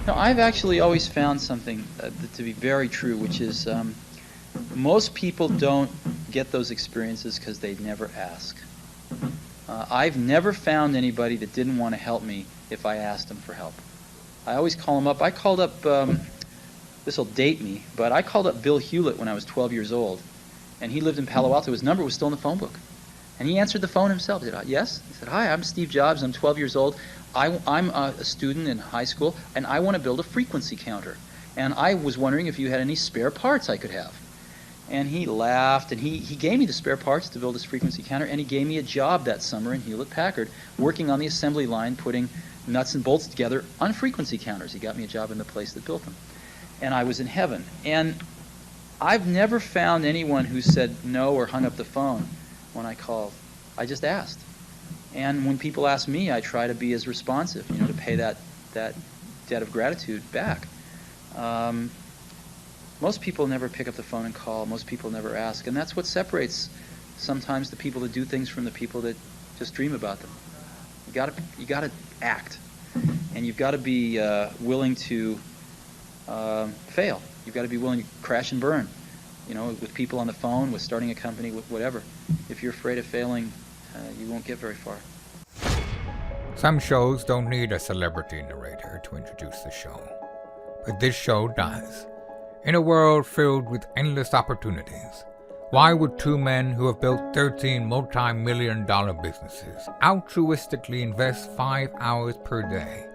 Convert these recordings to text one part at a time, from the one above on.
No, I've actually always found something to be very true, which is most people don't get those experiences because they never ask. I've never found anybody that didn't want to help me if I asked them for help. I always call them up. I called up, this will date me, but I called up Bill Hewlett when I was 12 years old, and he lived in Palo Alto. His number was still in the phone book. And he answered the phone himself. He said, yes? He said, hi, I'm Steve Jobs. I'm 12 years old. I'm a student in high school, and I want to build a frequency counter. And I was wondering if you had any spare parts I could have. And he laughed, and he gave me the spare parts to build this frequency counter, and he gave me a job that summer in Hewlett-Packard, working on the assembly line, putting nuts and bolts together on frequency counters. He got me a job in the place that built them. And I was in heaven. And I've never found anyone who said no or hung up the phone when I called. I just asked. And when people ask me, I try to be as responsive, to pay that debt of gratitude back. Most people never pick up the phone and call. Most people never ask. And that's what separates sometimes the people that do things from the people that just dream about them. You gotta act. And you've got to be willing to fail. You've got to be willing to crash and burn, with people on the phone, with starting a company, with whatever. If you're afraid of failing, you won't get very far. Some shows don't need a celebrity narrator to introduce the show, but this show does. In a world filled with endless opportunities, why would two men who have built 13 multi-million-dollar businesses altruistically invest 5 hours per day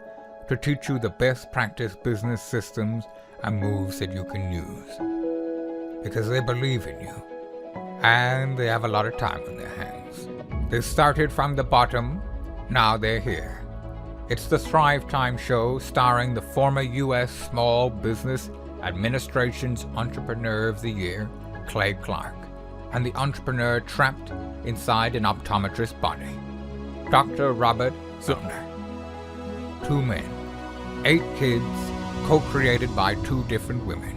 to teach you the best practice business systems and moves that you can use? Because they believe in you, and they have a lot of time on their hands. They started from the bottom, now they're here. It's the Thrive Time Show, starring the former U.S. Small Business Administration's Entrepreneur of the Year, Clay Clark, and the entrepreneur trapped inside an optometrist's body, Dr. Robert Zillner. 2 men, 8 kids, co-created by 2 different women,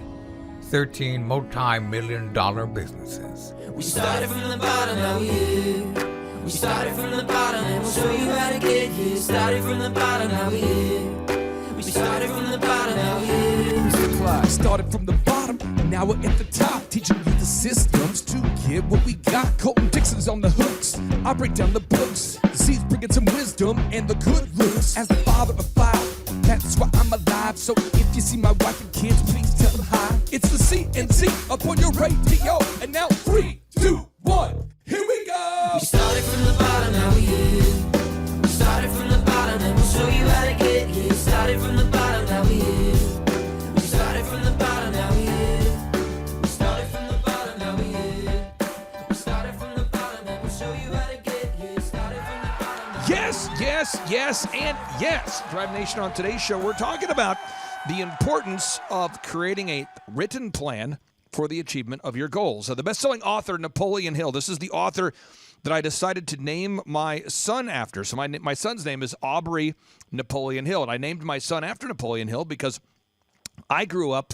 13 multi-million-dollar businesses. We started from the bottom, now we're here. We started from the bottom, and we'll show you how to get here. Started from the bottom, now we're here. We started from the bottom, now we're here. Started from the bottom, and now we're at the top, teaching you the systems to get what we got. Colton Dixon's on the hooks, I break down the books. The seeds bringing some wisdom and the good roots. As the father of 5, that's why I'm alive. So if you see my wife and kids, please tell them hi. It's the CNC up on your radio, and now 3, 2, 1, here we go. We started from the bottom, now we're here. We started from the bottom, and we'll show you how to get here. Started from the bottom, now we're here. We started from the bottom, now we're here. We started from the bottom, now we're here. We started from the bottom, and we'll show you how to get here. Started from the bottom. Yes, and yes. Drive Nation, on today's show, we're talking about the importance of creating a written plan for the achievement of your goals. The best-selling author, Napoleon Hill, this is the author that I decided to name my son after. So my son's name is Aubrey Napoleon Hill, and I named my son after Napoleon Hill because I grew up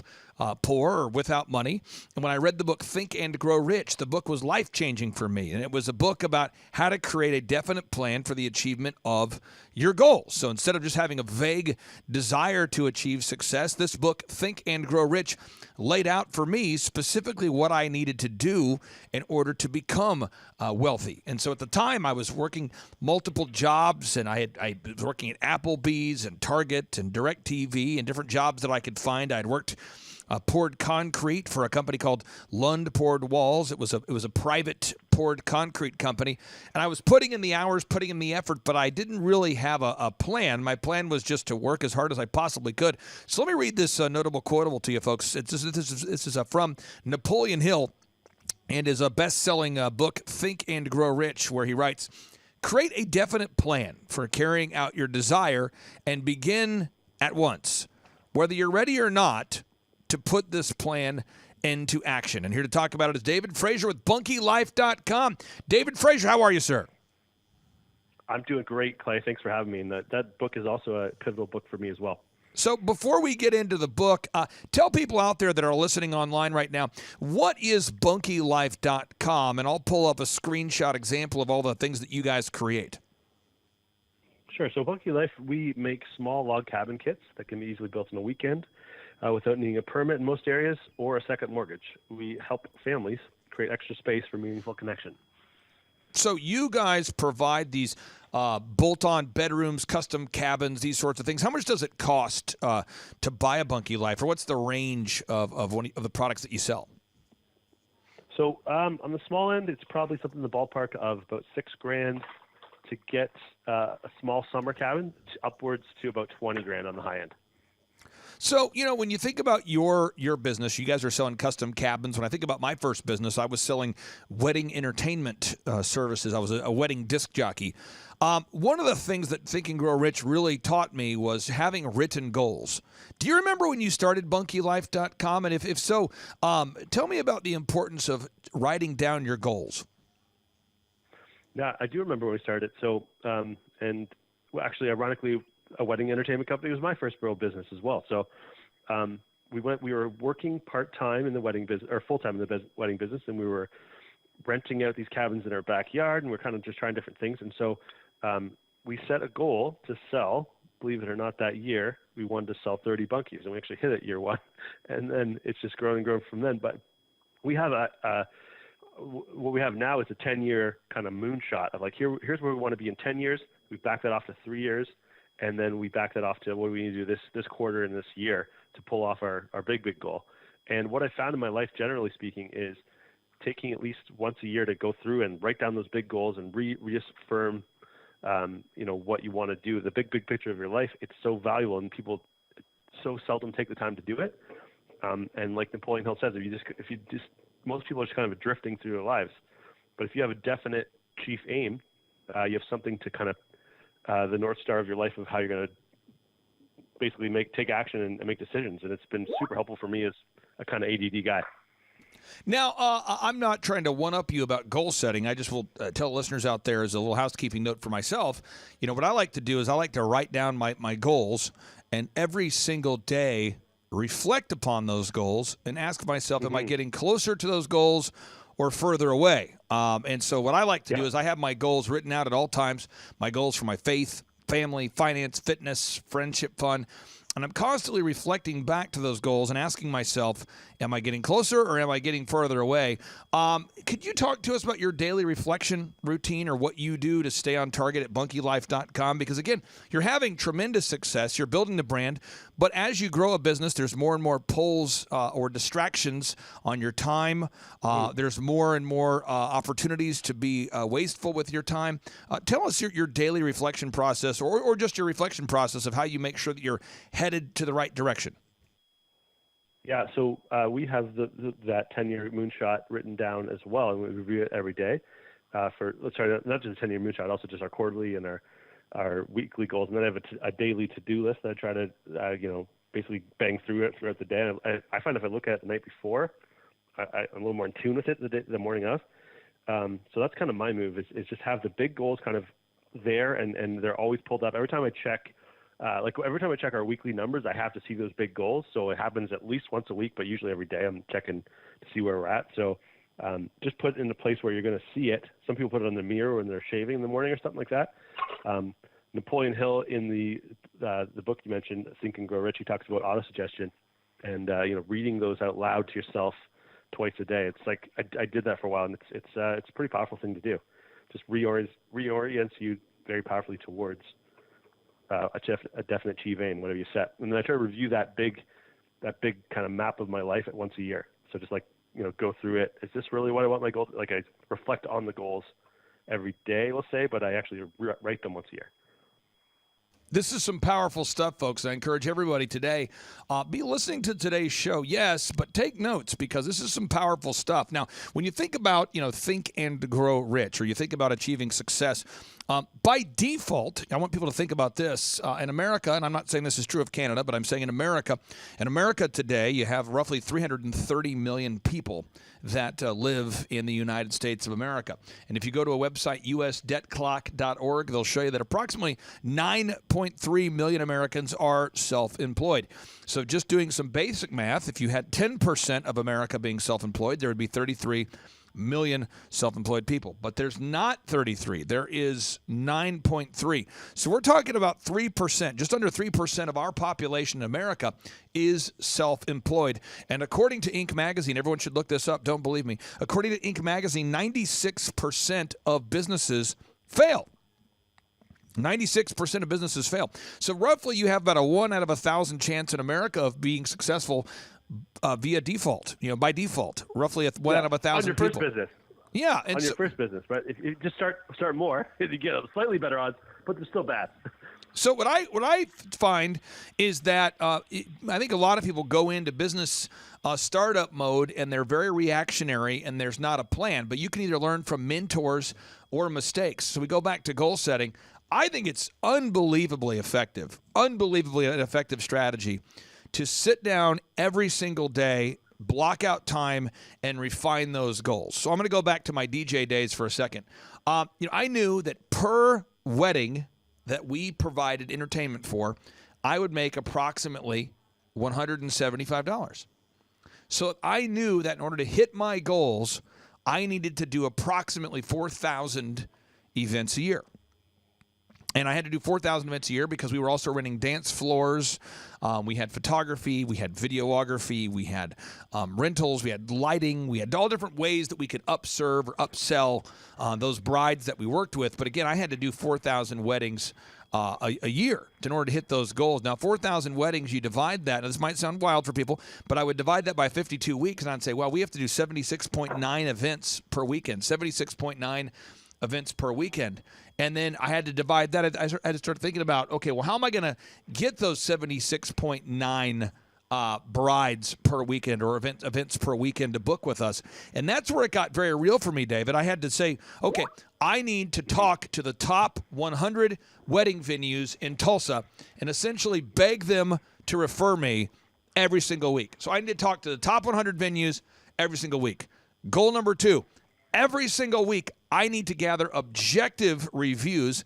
poor or without money. And when I read the book Think and Grow Rich, the book was life-changing for me. And it was a book about how to create a definite plan for the achievement of your goals. So instead of just having a vague desire to achieve success, this book, Think and Grow Rich, laid out for me specifically what I needed to do in order to become wealthy. And so at the time, I was working multiple jobs, and I was working at Applebee's and Target and DirecTV and different jobs that I could find. I'd worked poured concrete for a company called Lund Poured Walls. It was a private poured concrete company, and I was putting in the hours, putting in the effort, but I didn't really have a plan. My plan was just to work as hard as I possibly could. So let me read this notable quotable to you, folks. This is from Napoleon Hill and his best-selling book, Think and Grow Rich, where he writes, "Create a definite plan for carrying out your desire and begin at once, whether you're ready or not, to put this plan into action." And here to talk about it is David Frazier with BunkyLife.com. David Frazier, how are you, sir? I'm doing great, Clay. Thanks for having me. And that book is also a pivotal book for me as well. So before we get into the book, tell people out there that are listening online right now, what is BunkyLife.com? And I'll pull up a screenshot example of all the things that you guys create. Sure. So Bunky Life, we make small log cabin kits that can be easily built in a weekend without needing a permit in most areas or a second mortgage. We help families create extra space for meaningful connection. So you guys provide these bolt-on bedrooms, custom cabins, these sorts of things. How much does it cost to buy a Bunky Life, or what's the range of the products that you sell? So on the small end, it's probably something in the ballpark of about $6,000 to get a small summer cabin, upwards to about $20,000 on the high end. So, when you think about your business, you guys are selling custom cabins. When I think about my first business, I was selling wedding entertainment services. I was a wedding disc jockey. One of the things that Think and Grow Rich really taught me was having written goals. Do you remember when you started BunkyLife.com? And if so, tell me about the importance of writing down your goals. Yeah, I do remember when we started. So, actually, ironically, a wedding entertainment company was my first real business as well. So, we were working part-time in the wedding business, or full-time in the wedding business, and we were renting out these cabins in our backyard, and we're kind of just trying different things. And so, we set a goal to sell, believe it or not, that year, we wanted to sell 30 bunkies, and we actually hit it year one. And then it's just grown and grown from then. But we have what we have now is a 10-year kind of moonshot of like, here's where we want to be in 10 years. We back that off to 3 years, and then we back that off to what do we need to do this quarter and this year to pull off our big goal. And what I found in my life, generally speaking, is taking at least once a year to go through and write down those big goals and reaffirm, what you want to do, the big picture of your life. It's so valuable, and people so seldom take the time to do it. And like Napoleon Hill says, if you just most people are just kind of drifting through their lives. But if you have a definite chief aim, you have something to kind of the North Star of your life of how you're going to basically take action and make decisions. And it's been super helpful for me as a kind of ADD guy. Now, I'm not trying to one-up you about goal setting. I just will tell listeners out there as a little housekeeping note for myself, what I like to do is I like to write down my goals, and every single day reflect upon those goals and ask myself, am I getting closer to those goals or further away? And so what I like to do is I have my goals written out at all times, my goals for my faith, family, finance, fitness, friendship, fun. And I'm constantly reflecting back to those goals and asking myself, am I getting closer or am I getting further away? Could you talk to us about your daily reflection routine or what you do to stay on target at BunkyLife.com? Because, again, you're having tremendous success. You're building the brand. But as you grow a business, there's more and more pulls or distractions on your time. There's more and more opportunities to be wasteful with your time. Tell us your daily reflection process or just your reflection process of how you make sure that you're headed to the right direction. Yeah, so we have that 10-year moonshot written down as well, and we review it every day. Not just a 10-year moonshot, also just our quarterly and our weekly goals. And then I have a daily to-do list that I try to, basically bang through it throughout the day. And I find if I look at it the night before, I'm a little more in tune with it the morning of. So that's kind of my move is just have the big goals kind of there, and they're always pulled up. Every time I check our weekly numbers, I have to see those big goals. So it happens at least once a week, but usually every day I'm checking to see where we're at. So just put it in a place where you're going to see it. Some people put it on the mirror when they're shaving in the morning or something like that. Napoleon Hill in the book you mentioned, Think and Grow Rich, he talks about autosuggestion and reading those out loud to yourself twice a day. It's like I did that for a while, and it's a pretty powerful thing to do. Just reorients you very powerfully towards a definite chief aim, whatever you set. And then I try to review that big kind of map of my life at once a year. So just go through it. Is this really what I want my goals? Like I reflect on the goals every day, we'll say, but I actually write them once a year. This is some powerful stuff, folks. I encourage everybody today, be listening to today's show, yes, but take notes because this is some powerful stuff. Now, when you think about, Think and Grow Rich, or you think about achieving success, by default, I want people to think about this. In America, and I'm not saying this is true of Canada, but I'm saying in America today, you have roughly 330 million people that live in the United States of America. And if you go to a website, usdebtclock.org, they'll show you that approximately 9.3 million Americans are self-employed. So just doing some basic math, if you had 10% of America being self-employed, there would be 33 million self-employed people. But there's not 33. There is 9.3. So we're talking about 3%, just under 3% of our population in America is self-employed. And according to Inc. magazine, everyone should look this up, don't believe me. According to Inc. magazine, 96% of businesses fail. 96% of businesses fail. So roughly you have about a 1 out of 1,000 chance in America of being successful via default, by default, roughly 1 out of 1,000 people. On your first business. Yeah. On your first business, right? If you just start more, you get slightly better odds, but they're still bad. So what I find is that I think a lot of people go into business startup mode and they're very reactionary and there's not a plan, but you can either learn from mentors or mistakes. So we go back to goal setting. I think it's unbelievably an effective strategy to sit down every single day, block out time, and refine those goals. So I'm going to go back to my DJ days for a second. I knew that per wedding that we provided entertainment for, I would make approximately $175. So I knew that in order to hit my goals, I needed to do approximately 4,000 events a year. And I had to do 4,000 events a year because we were also renting dance floors. We had photography. We had videography. We had rentals. We had lighting. We had all different ways that we could upserve or upsell those brides that we worked with. But again, I had to do 4,000 weddings a year in order to hit those goals. Now, 4,000 weddings, you divide that. Now, this might sound wild for people, but I would divide that by 52 weeks, and I'd say, well, we have to do 76.9 events per weekend, 76.9 events per weekend. And then I had to divide that. I had to start thinking about, okay, well, how am I going to get those 76.9 brides per weekend or events per weekend to book with us? And that's where it got very real for me, David. I had to say, okay, I need to talk to the top 100 wedding venues in Tulsa and essentially beg them to refer me every single week. So I need to talk to the top 100 venues every single week. Goal number 2, every single week, I need to gather objective reviews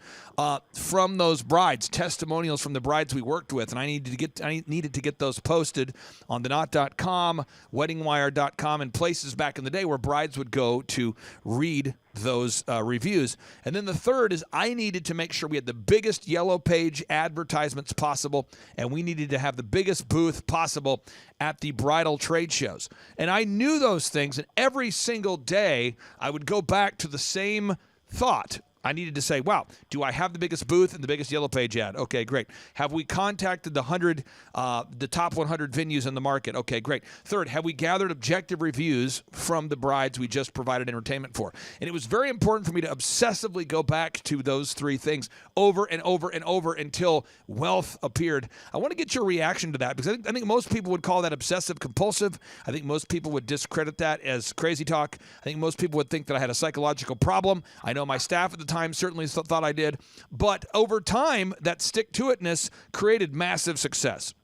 from those brides, testimonials from the brides we worked with, and I needed to get those posted on theknot.com, weddingwire.com, and places back in the day where brides would go to read those reviews. And then the third is I needed to make sure we had the biggest yellow page advertisements possible, and we needed to have the biggest booth possible at the bridal trade shows. And I knew those things, and every single day I would go back to the same thought. I needed to say, wow, do I have the biggest booth and the biggest yellow page ad? Okay, great. Have we contacted the top 100 venues in the market? Okay, great. Third, have we gathered objective reviews from the brides we just provided entertainment for? And it was very important for me to obsessively go back to those 3 things over and over and over until wealth appeared. I want to get your reaction to that because I think most people would call that obsessive compulsive. I think most people would discredit that as crazy talk. I think most people would think that I had a psychological problem. I know my staff at the time certainly thought I did, but over time, that stick-to-itness created massive success.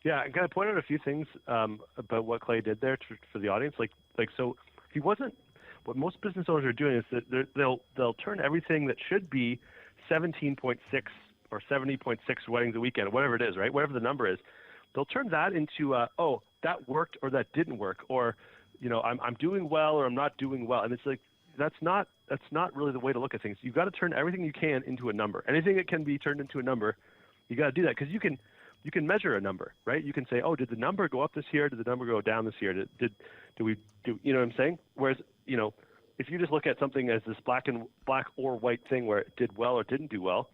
Yeah, I'm going to point out a few things about what Clay did there for the audience. So he wasn't. What most business owners are doing is that they'll turn everything that should be 17.6 or 70.6 weddings a weekend, whatever it is, right? Whatever the number is, they'll turn that into that worked or that didn't work, or I'm doing well or I'm not doing well, and it's like that's not really the way to look at things. You've got to turn everything you can into a number. Anything that can be turned into a number, you got to do that because you can measure a number, right? You can say, oh, did the number go up this year? Did the number go down this year? Do we you know what I'm saying? Whereas, if you just look at something as this black or white thing where it did well or didn't do well,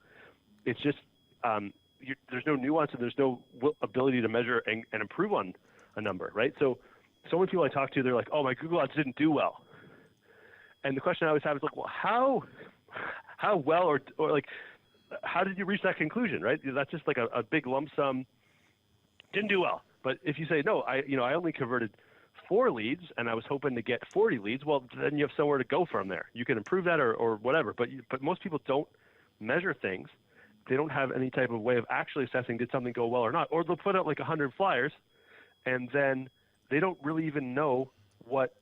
it's just there's no nuance and there's no ability to measure and improve on a number, right? So many people I talk to, they're like, oh, my Google ads didn't do well. And the question I always have is like, well, how well or like, how did you reach that conclusion, right? That's just like a big lump sum, didn't do well. But if you say, no, I only converted 4 leads and I was hoping to get 40 leads, well, then you have somewhere to go from there. You can improve that or whatever. But most people don't measure things. They don't have any type of way of actually assessing did something go well or not. Or they'll put out like 100 flyers and then they don't really even know what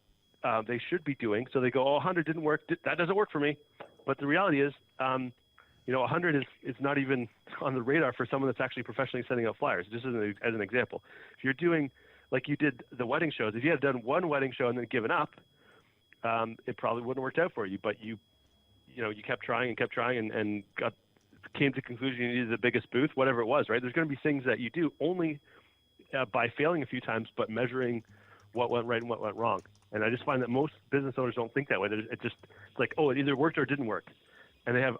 they should be doing. So they go, 100 didn't work. That doesn't work for me. But the reality is, 100 is not even on the radar for someone that's actually professionally sending out flyers. Just as an example, if you're doing like you did the wedding shows, if you had done one wedding show and then given up, it probably wouldn't have worked out for you. But you kept trying and came to the conclusion you needed the biggest booth, whatever it was, right? There's going to be things that you do only by failing a few times, but measuring what went right and what went wrong. And I just find that most business owners don't think that way. It's like, oh, it either worked or it didn't work. And they have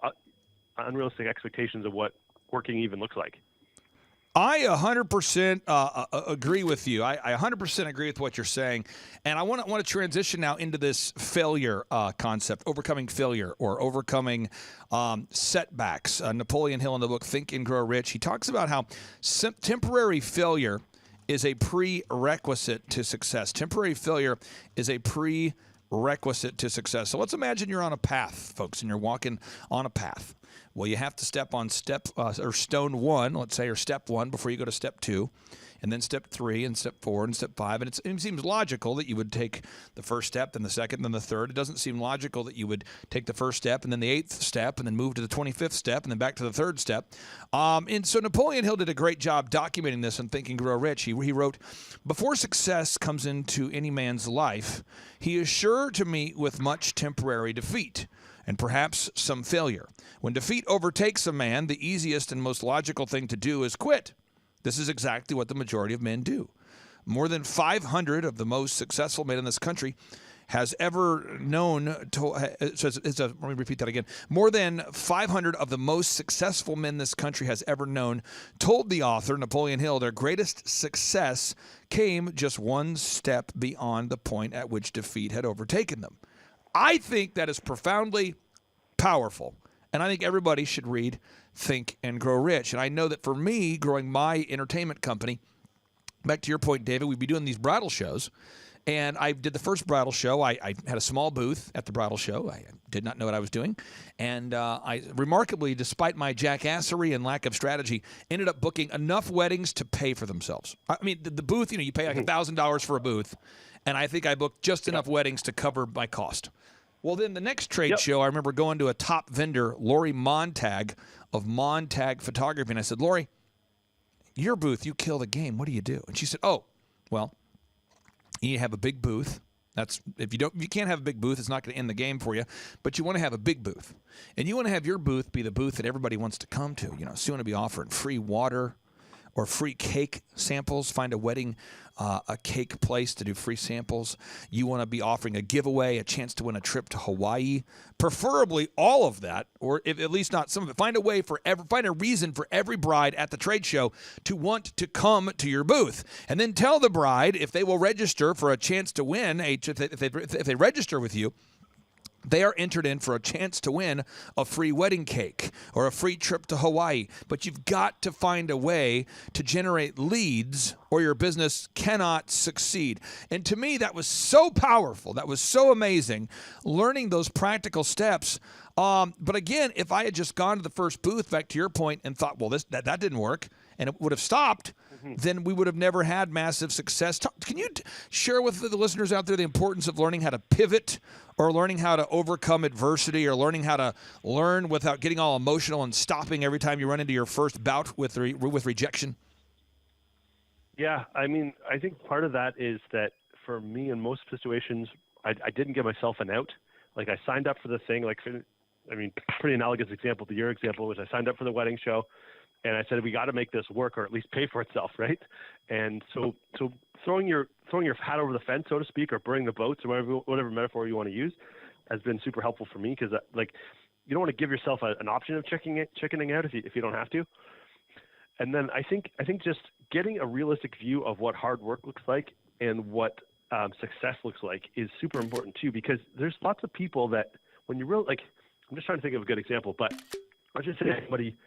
unrealistic expectations of what working even looks like. I 100% agree with you. I 100% agree with what you're saying. And I want to transition now into this failure concept, overcoming failure or overcoming setbacks. Napoleon Hill in the book Think and Grow Rich, he talks about how temporary failure is a prerequisite to success. Temporary failure is a prerequisite to success. So let's imagine you're on a path, folks, and you're walking on a path. Well, you have to step on stone one, let's say, or step one before you go to step two, and then step 3 and step 4 and step 5. And it seems logical that you would take the first step, then the second, then the third. It doesn't seem logical that you would take the first step and then the 8th step and then move to the 25th step and then back to the 3rd step. And so Napoleon Hill did a great job documenting this in Think and Grow Rich. He wrote, "Before success comes into any man's life, he is sure to meet with much temporary defeat and perhaps some failure. When defeat overtakes a man, the easiest and most logical thing to do is quit. This is exactly what the majority of men do. More than 500 of the most successful men in this country has ever known let me repeat that again. More than 500 of the most successful men this country has ever known told the author, Napoleon Hill, their greatest success came just one step beyond the point at which defeat had overtaken them." I think that is profoundly powerful. And I think everybody should read Think and Grow Rich. And I know that for me, growing my entertainment company, back to your point, David, we'd be doing these bridal shows. And I did the first bridal show. I had a small booth at the bridal show. I did not know what I was doing. And I remarkably, despite my jackassery and lack of strategy, ended up booking enough weddings to pay for themselves. I mean, the booth, you pay like $1,000 for a booth. And I think I booked just enough weddings to cover my cost. Well, then the next trade show, I remember going to a top vendor, Lori Montag of Montag Photography. And I said, "Lori, your booth, you kill the game. What do you do?" And she said, "Oh, well, you need to have a big booth. If you can't have a big booth, it's not going to end the game for you. But you want to have a big booth. And you want to have your booth be the booth that everybody wants to come to. So you want to be offering free water or free cake samples. Find a wedding, a cake place to do free samples. You want to be offering a giveaway, a chance to win a trip to Hawaii, preferably all of that, or if at least not some of it. Find a reason for every bride at the trade show to want to come to your booth, and then tell the bride if they will register for a chance to win. If they register with you, they are entered in for a chance to win a free wedding cake or a free trip to Hawaii. But you've got to find a way to generate leads or your business cannot succeed. And to me, that was so powerful. That was so amazing, learning those practical steps. But again, if I had just gone to the first booth, back to your point, and thought, well, that didn't work, and it would have stopped, then we would have never had massive success. Can you share with the listeners out there the importance of learning how to pivot or learning how to overcome adversity or learning how to learn without getting all emotional and stopping every time you run into your first bout with rejection? Yeah, I mean, I think part of that is that for me in most situations, I didn't give myself an out. Like I signed up for the thing, pretty analogous example to your example was I signed up for the wedding show. And I said, we got to make this work or at least pay for itself, right? And so throwing your hat over the fence, so to speak, or burning the boats or whatever metaphor you want to use has been super helpful for me because you don't want to give yourself an option of chickening out if you don't have to. And then I think just getting a realistic view of what hard work looks like and what success looks like is super important too, because there's lots of people that when you really I'm just trying to think of a good example, but let's just say somebody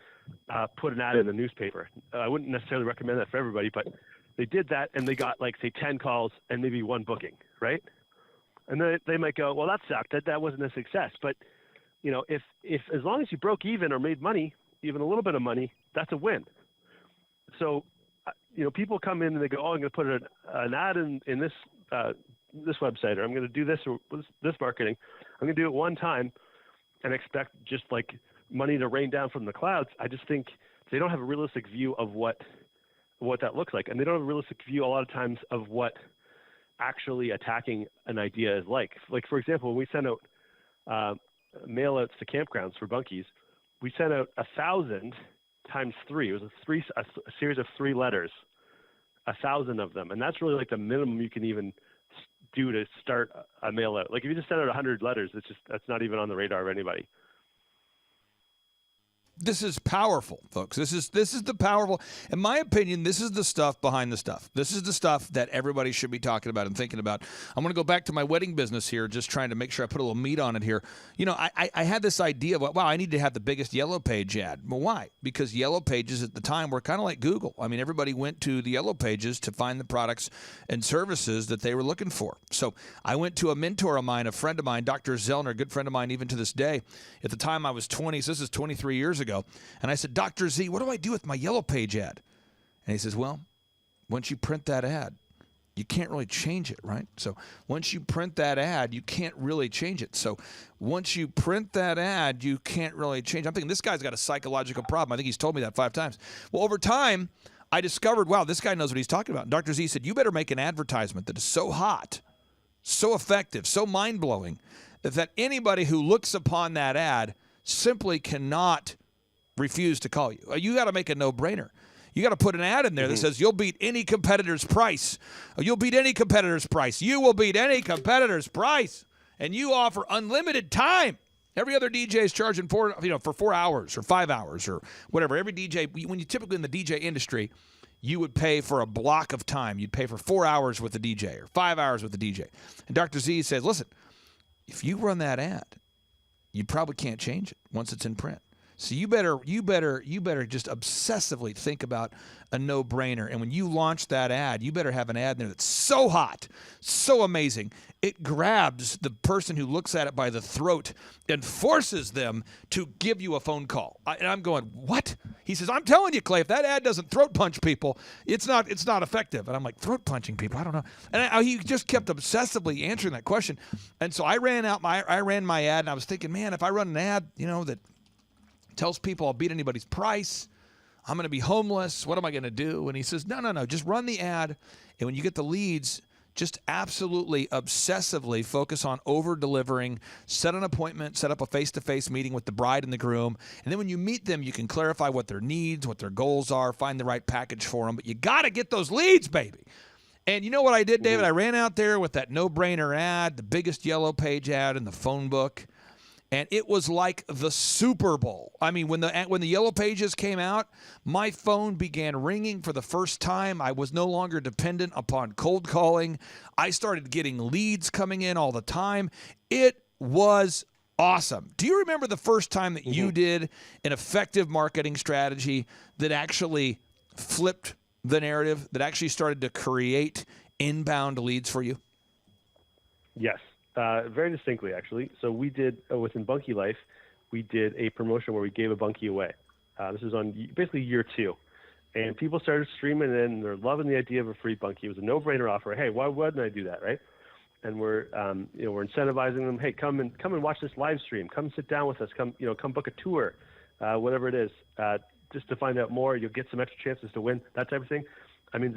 put an ad in the newspaper. I wouldn't necessarily recommend that for everybody, but they did that and they got say 10 calls and maybe 1 booking, right? And then they might go, well, that sucked. That wasn't a success. But if as long as you broke even or made money, even a little bit of money, that's a win. So people come in and they go, oh, I'm going to put an ad in this website, or I'm going to do this or this marketing. I'm going to do it one time and expect just money to rain down from the clouds. I just think they don't have a realistic view of what that looks like. And they don't have a realistic view a lot of times of what actually attacking an idea is like. Like, for example, when we send out mail outs to campgrounds for bunkies, we sent out 1,000 times 3. It was a series of 3 letters, 1,000 of them. And that's really like the minimum you can even do to start a mail out. Like if you just send out 100 letters, that's not even on the radar of anybody. This is powerful, folks. This is the powerful. In my opinion, this is the stuff behind the stuff. This is the stuff that everybody should be talking about and thinking about. I'm going to go back to my wedding business here, just trying to make sure I put a little meat on it here. You know, I had this idea of, wow, I need to have the biggest Yellow Page ad. Well, why? Because Yellow Pages at the time were kind of like Google. I mean, everybody went to the Yellow Pages to find the products and services that they were looking for. So I went to a mentor of mine, a friend of mine, Dr. Zellner, a good friend of mine even to this day. At the time I was 20, so this is 23 years ago. And I said, Dr. Z, what do I do with my Yellow Page ad? And he says, well, once you print that ad, you can't really change it, right? So once you print that ad, you can't really change it. So once you print that ad, you can't really change. I'm thinking this guy's got a psychological problem. I think he's told me that 5 times. Well, over time, I discovered, wow, this guy knows what he's talking about. And Dr. Z said, you better make an advertisement that is so hot, so effective, so mind-blowing, that anybody who looks upon that ad simply cannot refuse to call you. You got to make a no-brainer. You got to put an ad in there that says you'll beat any competitor's price. You'll beat any competitor's price. You will beat any competitor's price, and you offer unlimited time. Every other DJ is charging for 4 hours or 5 hours or whatever. Every DJ, when you typically in the DJ industry, you would pay for a block of time. You'd pay for 4 hours with the DJ or 5 hours with the DJ. And Dr. Z says, listen, if you run that ad, you probably can't change it once it's in print. So you better just obsessively think about a no-brainer. And when you launch that ad, you better have an ad in there that's so hot, so amazing, it grabs the person who looks at it by the throat and forces them to give you a phone call. And I'm going, what? He says, I'm telling you, Clay, if that ad doesn't throat punch people, it's not effective. And I'm like, throat punching people? I don't know. And he just kept obsessively answering that question. And so I ran my ad, and I was thinking, man, if I run an ad, that tells people I'll beat anybody's price, I'm going to be homeless, what am I going to do? And he says, no, just run the ad, and when you get the leads, just absolutely obsessively focus on over-delivering, set an appointment, set up a face-to-face meeting with the bride and the groom, and then when you meet them, you can clarify what their needs, what their goals are, find the right package for them, but you got to get those leads, baby. And you know what I did, David? I ran out there with that no-brainer ad, the biggest Yellow Page ad in the phone book, and it was like the Super Bowl. I mean, when the Yellow Pages came out, my phone began ringing for the first time. I was no longer dependent upon cold calling. I started getting leads coming in all the time. It was awesome. Do you remember the first time that you did an effective marketing strategy that actually flipped the narrative, that actually started to create inbound leads for you? Yes. Very distinctly, actually. So we did, within Bunkie Life, we did a promotion where we gave a bunkie away. This was on basically year 2. And people started streaming in, and they're loving the idea of a free bunkie. It was a no-brainer offer. Hey, why wouldn't I do that, right? And we're incentivizing them. Hey, come and watch this live stream. Come sit down with us. Come book a tour, whatever it is, just to find out more. You'll get some extra chances to win, that type of thing. I mean,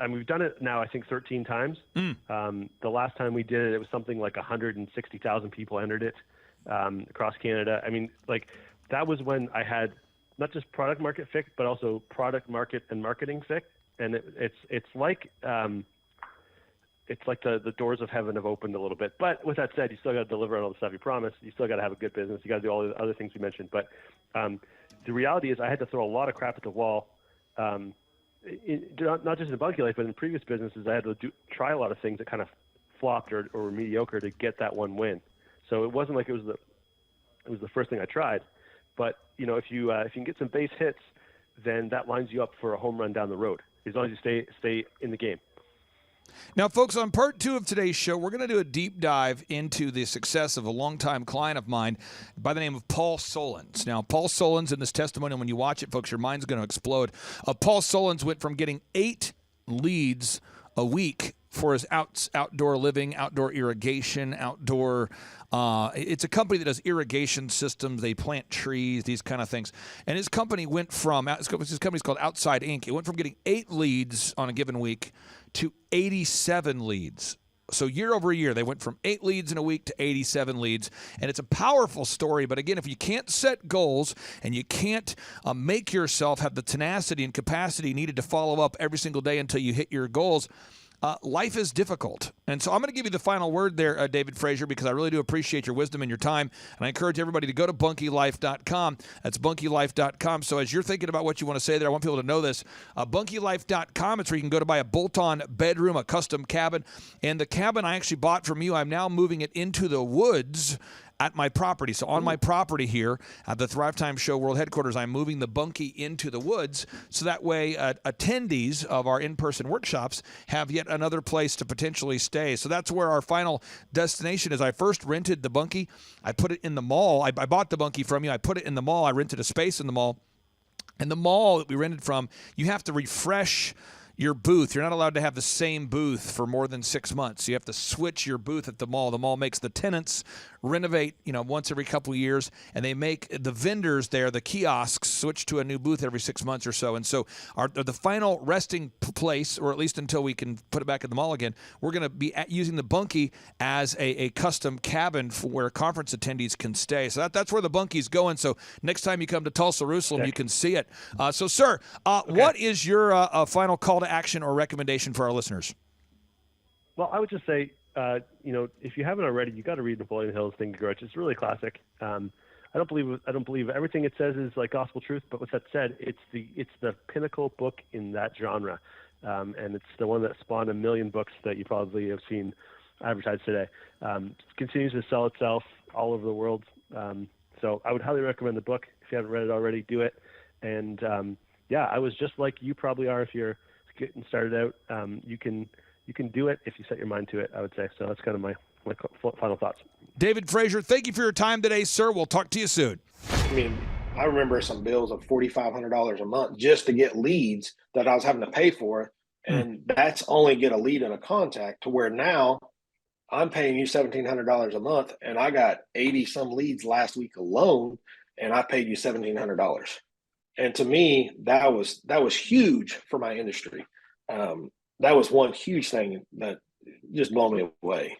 we've done it now, I think, 13 times. The last time we did it, it was something like 160,000 people entered it across Canada. I mean, like, that was when I had not just product market fit, but also product market and marketing fit. And it's like the doors of heaven have opened a little bit. But with that said, you still got to deliver on all the stuff you promised. You still got to have a good business. You got to do all the other things we mentioned. But the reality is, I had to throw a lot of crap at the wall. Not just in Bunkie Life, but in previous businesses, I had to try a lot of things that kind of flopped or were mediocre to get that one win. So it wasn't like it was the first thing I tried. But if you can get some base hits, then that lines you up for a home run down the road, as long as you stay in the game. Now, folks, on part 2 of today's show, we're going to do a deep dive into the success of a longtime client of mine by the name of Paul Solons. Now, Paul Solons, in this testimonial, when you watch it, folks, your mind's going to explode. Paul Solons went from getting 8 leads a week for his outdoor living, outdoor irrigation, outdoor. It's a company that does irrigation systems. They plant trees, these kind of things. And his company went from, his company's called Outside Inc. It went from getting 8 leads on a given week to 87 leads. So year over year, they went from 8 leads in a week to 87 leads. And it's a powerful story. But again, if you can't set goals and you can't make yourself have the tenacity and capacity needed to follow up every single day until you hit your goals, life is difficult. And so I'm going to give you the final word there, David Frazier, because I really do appreciate your wisdom and your time. And I encourage everybody to go to bunkylife.com. That's bunkylife.com. So as you're thinking about what you want to say there, I want people to know this. Bunkylife.com, it's where you can go to buy a bolt-on bedroom, a custom cabin. And the cabin I actually bought from you, I'm now moving it into the woods at my property. So on my property here at the Thrive Time Show World Headquarters, I'm moving the bunkie into the woods so that way attendees of our in-person workshops have yet another place to potentially stay. So that's where our final destination is. I first rented the bunkie. I put it in the mall. I bought the bunkie from you. I put it in the mall. I rented a space in the mall. And the mall that we rented from, you have to refresh your booth. You're not allowed to have the same booth for more than 6 months. You have to switch your booth at the mall. The mall makes the tenants renovate, once every couple of years, and they make the vendors there, the kiosks, switch to a new booth every 6 months or so. And so the final resting place, or at least until we can put it back at the mall again, we're going to be using the bunkie as a custom cabin for where conference attendees can stay. So that's where the bunkie's going. So next time you come to Tulsa, Jerusalem, you can see it. So, sir, what is your final call to action or recommendation for our listeners? Well, I would just say, if you haven't already, you got to read Napoleon Hill's Think and Grow Rich. It's really classic. I don't believe everything it says is like gospel truth, but with that said, it's the pinnacle book in that genre, and it's the one that spawned a million books that you probably have seen advertised today. It continues to sell itself all over the world. So I would highly recommend the book. If you haven't read it already, do it. And I was just like you probably are if you're getting started out. You can do it if you set your mind to it, I would say. So that's kind of my final thoughts. David Frazier, thank you for your time today, sir. We'll talk to you soon. I mean, I remember some bills of $4,500 a month just to get leads that I was having to pay for. And that's only get a lead and a contact, to where now I'm paying you $1,700 a month, and I got 80 some leads last week alone, and I paid you $1,700. And to me, that was huge for my industry. That was one huge thing that just blew me away.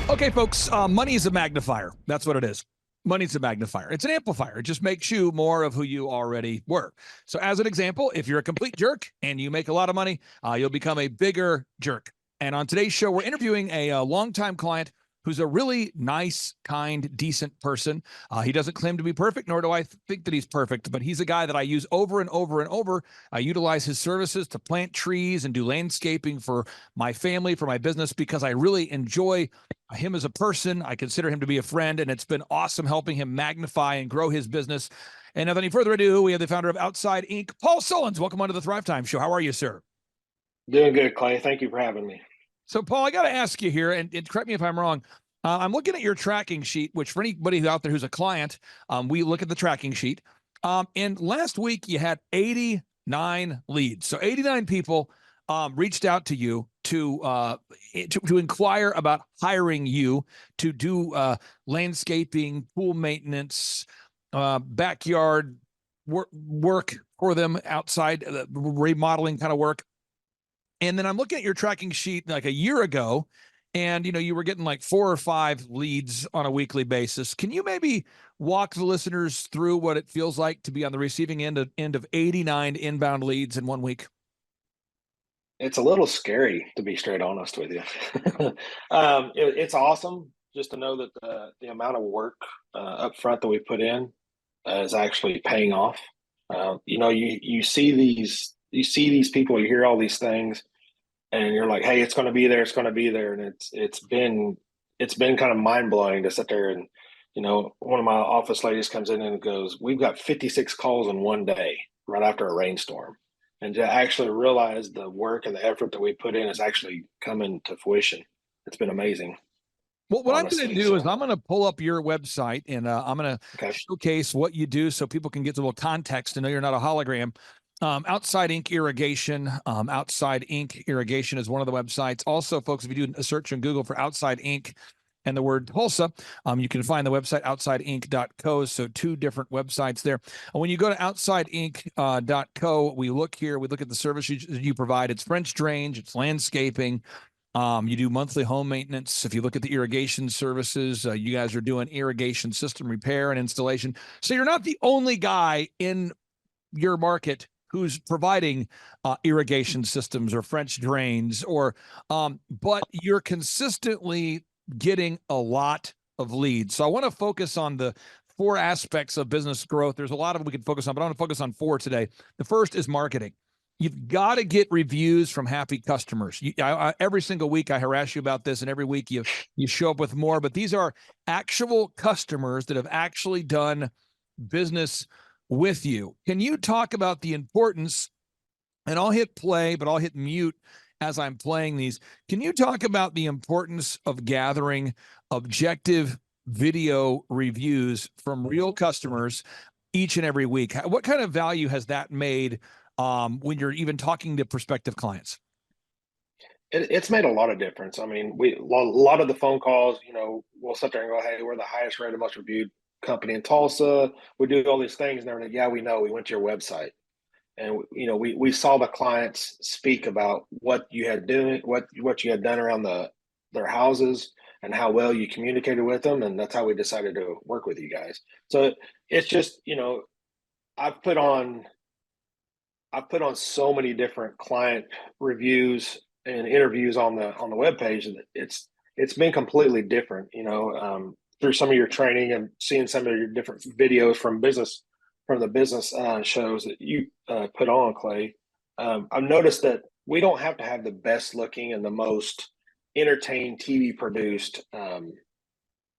Okay, folks, money is a magnifier. That's what it is. Money's a magnifier. It's an amplifier. It just makes you more of who you already were. So as an example, if you're a complete jerk and you make a lot of money, you'll become a bigger jerk. And on today's show, we're interviewing a longtime client who's a really nice, kind, decent person. He doesn't claim to be perfect, nor do I think that he's perfect, but he's a guy that I use over and over and over. I utilize his services to plant trees and do landscaping for my family, for my business, because I really enjoy him as a person. I consider him to be a friend, and it's been awesome helping him magnify and grow his business. And without any further ado, we have the founder of Outside Inc., Paul Sullins. Welcome onto the Thrive Time Show. How are you, sir? Doing good, Clay. Thank you for having me. So, Paul, I got to ask you here, and correct me if I'm wrong. I'm looking at your tracking sheet, which for anybody out there who's a client, we look at the tracking sheet. And last week you had 89 leads. So 89 people reached out to you to inquire about hiring you to do landscaping, pool maintenance, backyard work for them, outside remodeling kind of work. And then I'm looking at your tracking sheet like a year ago, and you were getting like 4 or 5 leads on a weekly basis. Can you maybe walk the listeners through what it feels like to be on the receiving end of 89 inbound leads in 1 week? It's a little scary, to be straight honest with you. It's awesome just to know that the amount of work up front that we put in is actually paying off. You see these people, you hear all these things, and you're like, hey, it's going to be there. It's going to be there. And it's been kind of mind blowing to sit there. And, one of my office ladies comes in and goes, we've got 56 calls in one day right after a rainstorm. And to actually realize the work and the effort that we put in is actually coming to fruition. It's been amazing. Well, what honestly, I'm going to do is I'm going to pull up your website, and I'm going to showcase what you do so people can get a little context to know you're not a hologram. Outside Inc. Irrigation. Outside Inc. Irrigation is one of the websites. Also, folks, if you do a search on Google for Outside Inc. and the word Tulsa, you can find the website outsideinc.co. So 2 different websites there. And when you go to outsideinc.co, we look at the services you provide. It's French drains, it's landscaping. You do monthly home maintenance. If you look at the irrigation services, you guys are doing irrigation system repair and installation. So you're not the only guy in your market who's providing irrigation systems or French drains, but you're consistently getting a lot of leads. So I want to focus on the 4 aspects of business growth. There's a lot of them we can focus on, but I want to focus on 4 today. The first is marketing. You've got to get reviews from happy customers. Every single week I harass you about this, and every week you show up with more, but these are actual customers that have actually done business with you. Can you talk about the importance, and I'll hit play, but I'll hit mute as I'm playing these. Can you talk about the importance of gathering objective video reviews from real customers each and every week? What kind of value has that made when you're even talking to prospective clients? It's made a lot of difference. I mean, a lot of the phone calls, we'll sit there and go, "Hey, we're the highest rated, most reviewed company in Tulsa. We do all these things," and they're like, "Yeah, we know. We went to your website, and we saw the clients speak about what you had doing, what you had done around their houses, and how well you communicated with them, and that's how we decided to work with you guys." So it's just, I've put on so many different client reviews and interviews on the webpage, and it's been completely different, through some of your training and seeing some of your different videos from the business shows that you put on, Clay. I've noticed that we don't have to have the best looking and the most entertained TV produced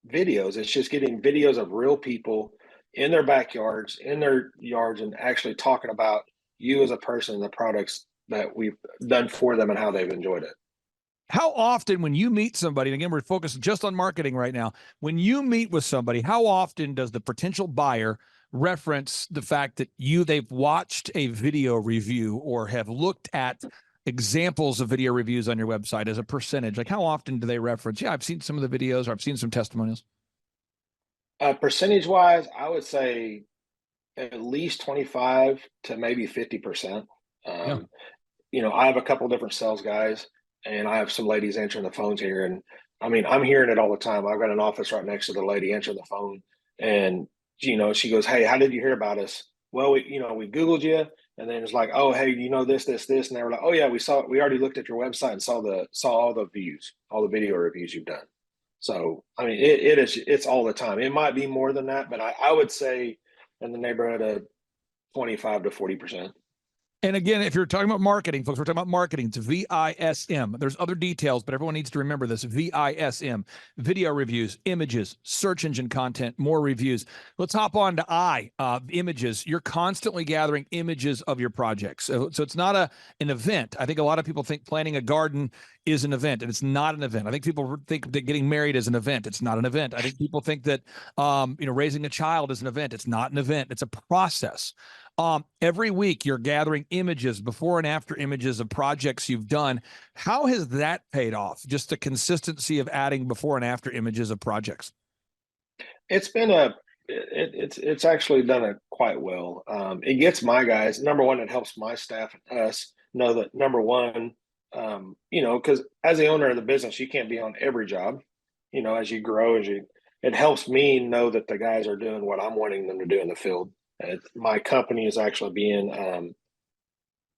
videos. It's just getting videos of real people in their backyards, in their yards, and actually talking about you as a person and the products that we've done for them and how they've enjoyed it. How often, when you meet somebody, and again, we're focused just on marketing right now, when you meet with somebody, how often does the potential buyer reference the fact that they've watched a video review or have looked at examples of video reviews on your website as a percentage? Like, how often do they reference, "Yeah, I've seen some of the videos," or "I've seen some testimonials"? Percentage wise, I would say at least 25 to maybe 50%. Yeah. I have a couple different sales guys, and I have some ladies answering the phones here. And I mean, I'm hearing it all the time. I've got an office right next to the lady answering the phone. And, she goes, "Hey, how did you hear about us?" "Well, we Googled you." And then it's like, "Oh, hey, this, this, this." And they were like, "Oh yeah, we already looked at your website and saw all the views, all the video reviews you've done." So, I mean, it's all the time. It might be more than that, but I would say in the neighborhood of 25 to 40%. And again, if you're talking about marketing, folks, we're talking about marketing. It's VISM. There's other details, but everyone needs to remember this. VISM, video reviews, images, search engine content, more reviews. Let's hop on to images. You're constantly gathering images of your projects. So it's not an event. I think a lot of people think planting a garden is an event, and it's not an event. I think people think that getting married is an event. It's not an event. I think people think that raising a child is an event. It's not an event. It's a process. Every week you're gathering images, before and after images of projects you've done. How has that paid off? Just the consistency of adding before and after images of projects. It's actually done it quite well. It gets my guys, number one, it helps my staff and us know that, number one, because as the owner of the business, you can't be on every job, as you grow, it helps me know that the guys are doing what I'm wanting them to do in the field. My company is actually being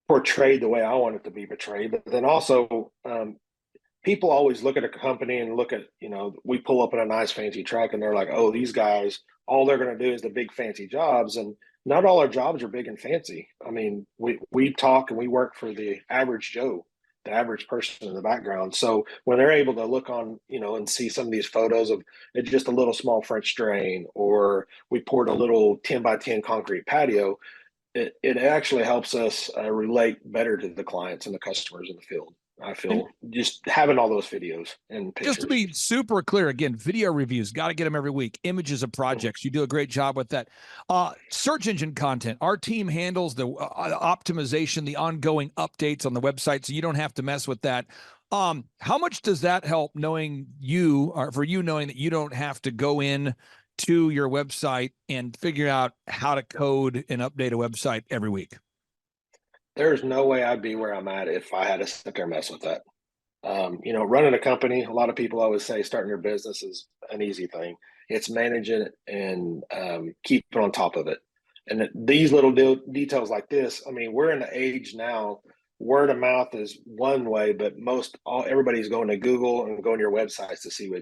portrayed the way I want it to be portrayed. But then also, people always look at a company and look at, we pull up in a nice fancy truck and they're like, "Oh, these guys, all they're going to do is the big fancy jobs." And not all our jobs are big and fancy. I mean, we talk and we work for the average Joe, the average person in the background. So when they're able to look on, and see some of these photos of it's just a little small French drain, or we poured a little 10 by 10 concrete patio, it actually helps us relate better to the clients and the customers in the field. I feel just having all those videos and Just to pictures. be super clear, again, video reviews, got to get them every week. Images of projects, you do a great job with that. Search engine content, our team handles the optimization, the ongoing updates on the website, so you don't have to mess with that. How much does that help knowing you, or for you knowing that you don't have to go in to your website and figure out how to code and update a website every week? There's no way I'd be where I'm at if I had to sit there and mess with that. Running a company, a lot of people always say starting your business is an easy thing. It's managing it and keeping on top of it. And these little details like this, I mean, we're in the age now, word of mouth is one way, but everybody's going to Google and going to your websites to see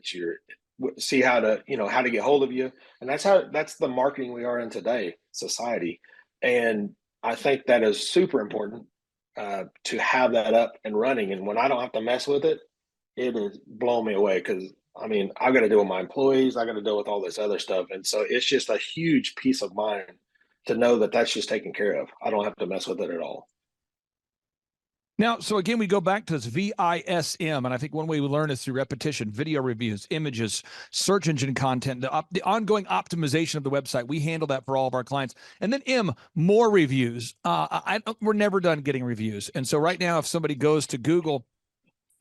see how to, how to get hold of you. And that's the marketing we are in today, society. And I think that is super important to have that up and running. And when I don't have to mess with it, it is blowing me away because I mean, I got to deal with my employees, I got to deal with all this other stuff. And so it's just a huge peace of mind to know that that's just taken care of. I don't have to mess with it at all. Now, so again, we go back to this VISM, and I think one way we learn is through repetition, video reviews, images, search engine content, the ongoing optimization of the website. We handle that for all of our clients. And then M, more reviews. We're never done getting reviews. And so right now, if somebody goes to Google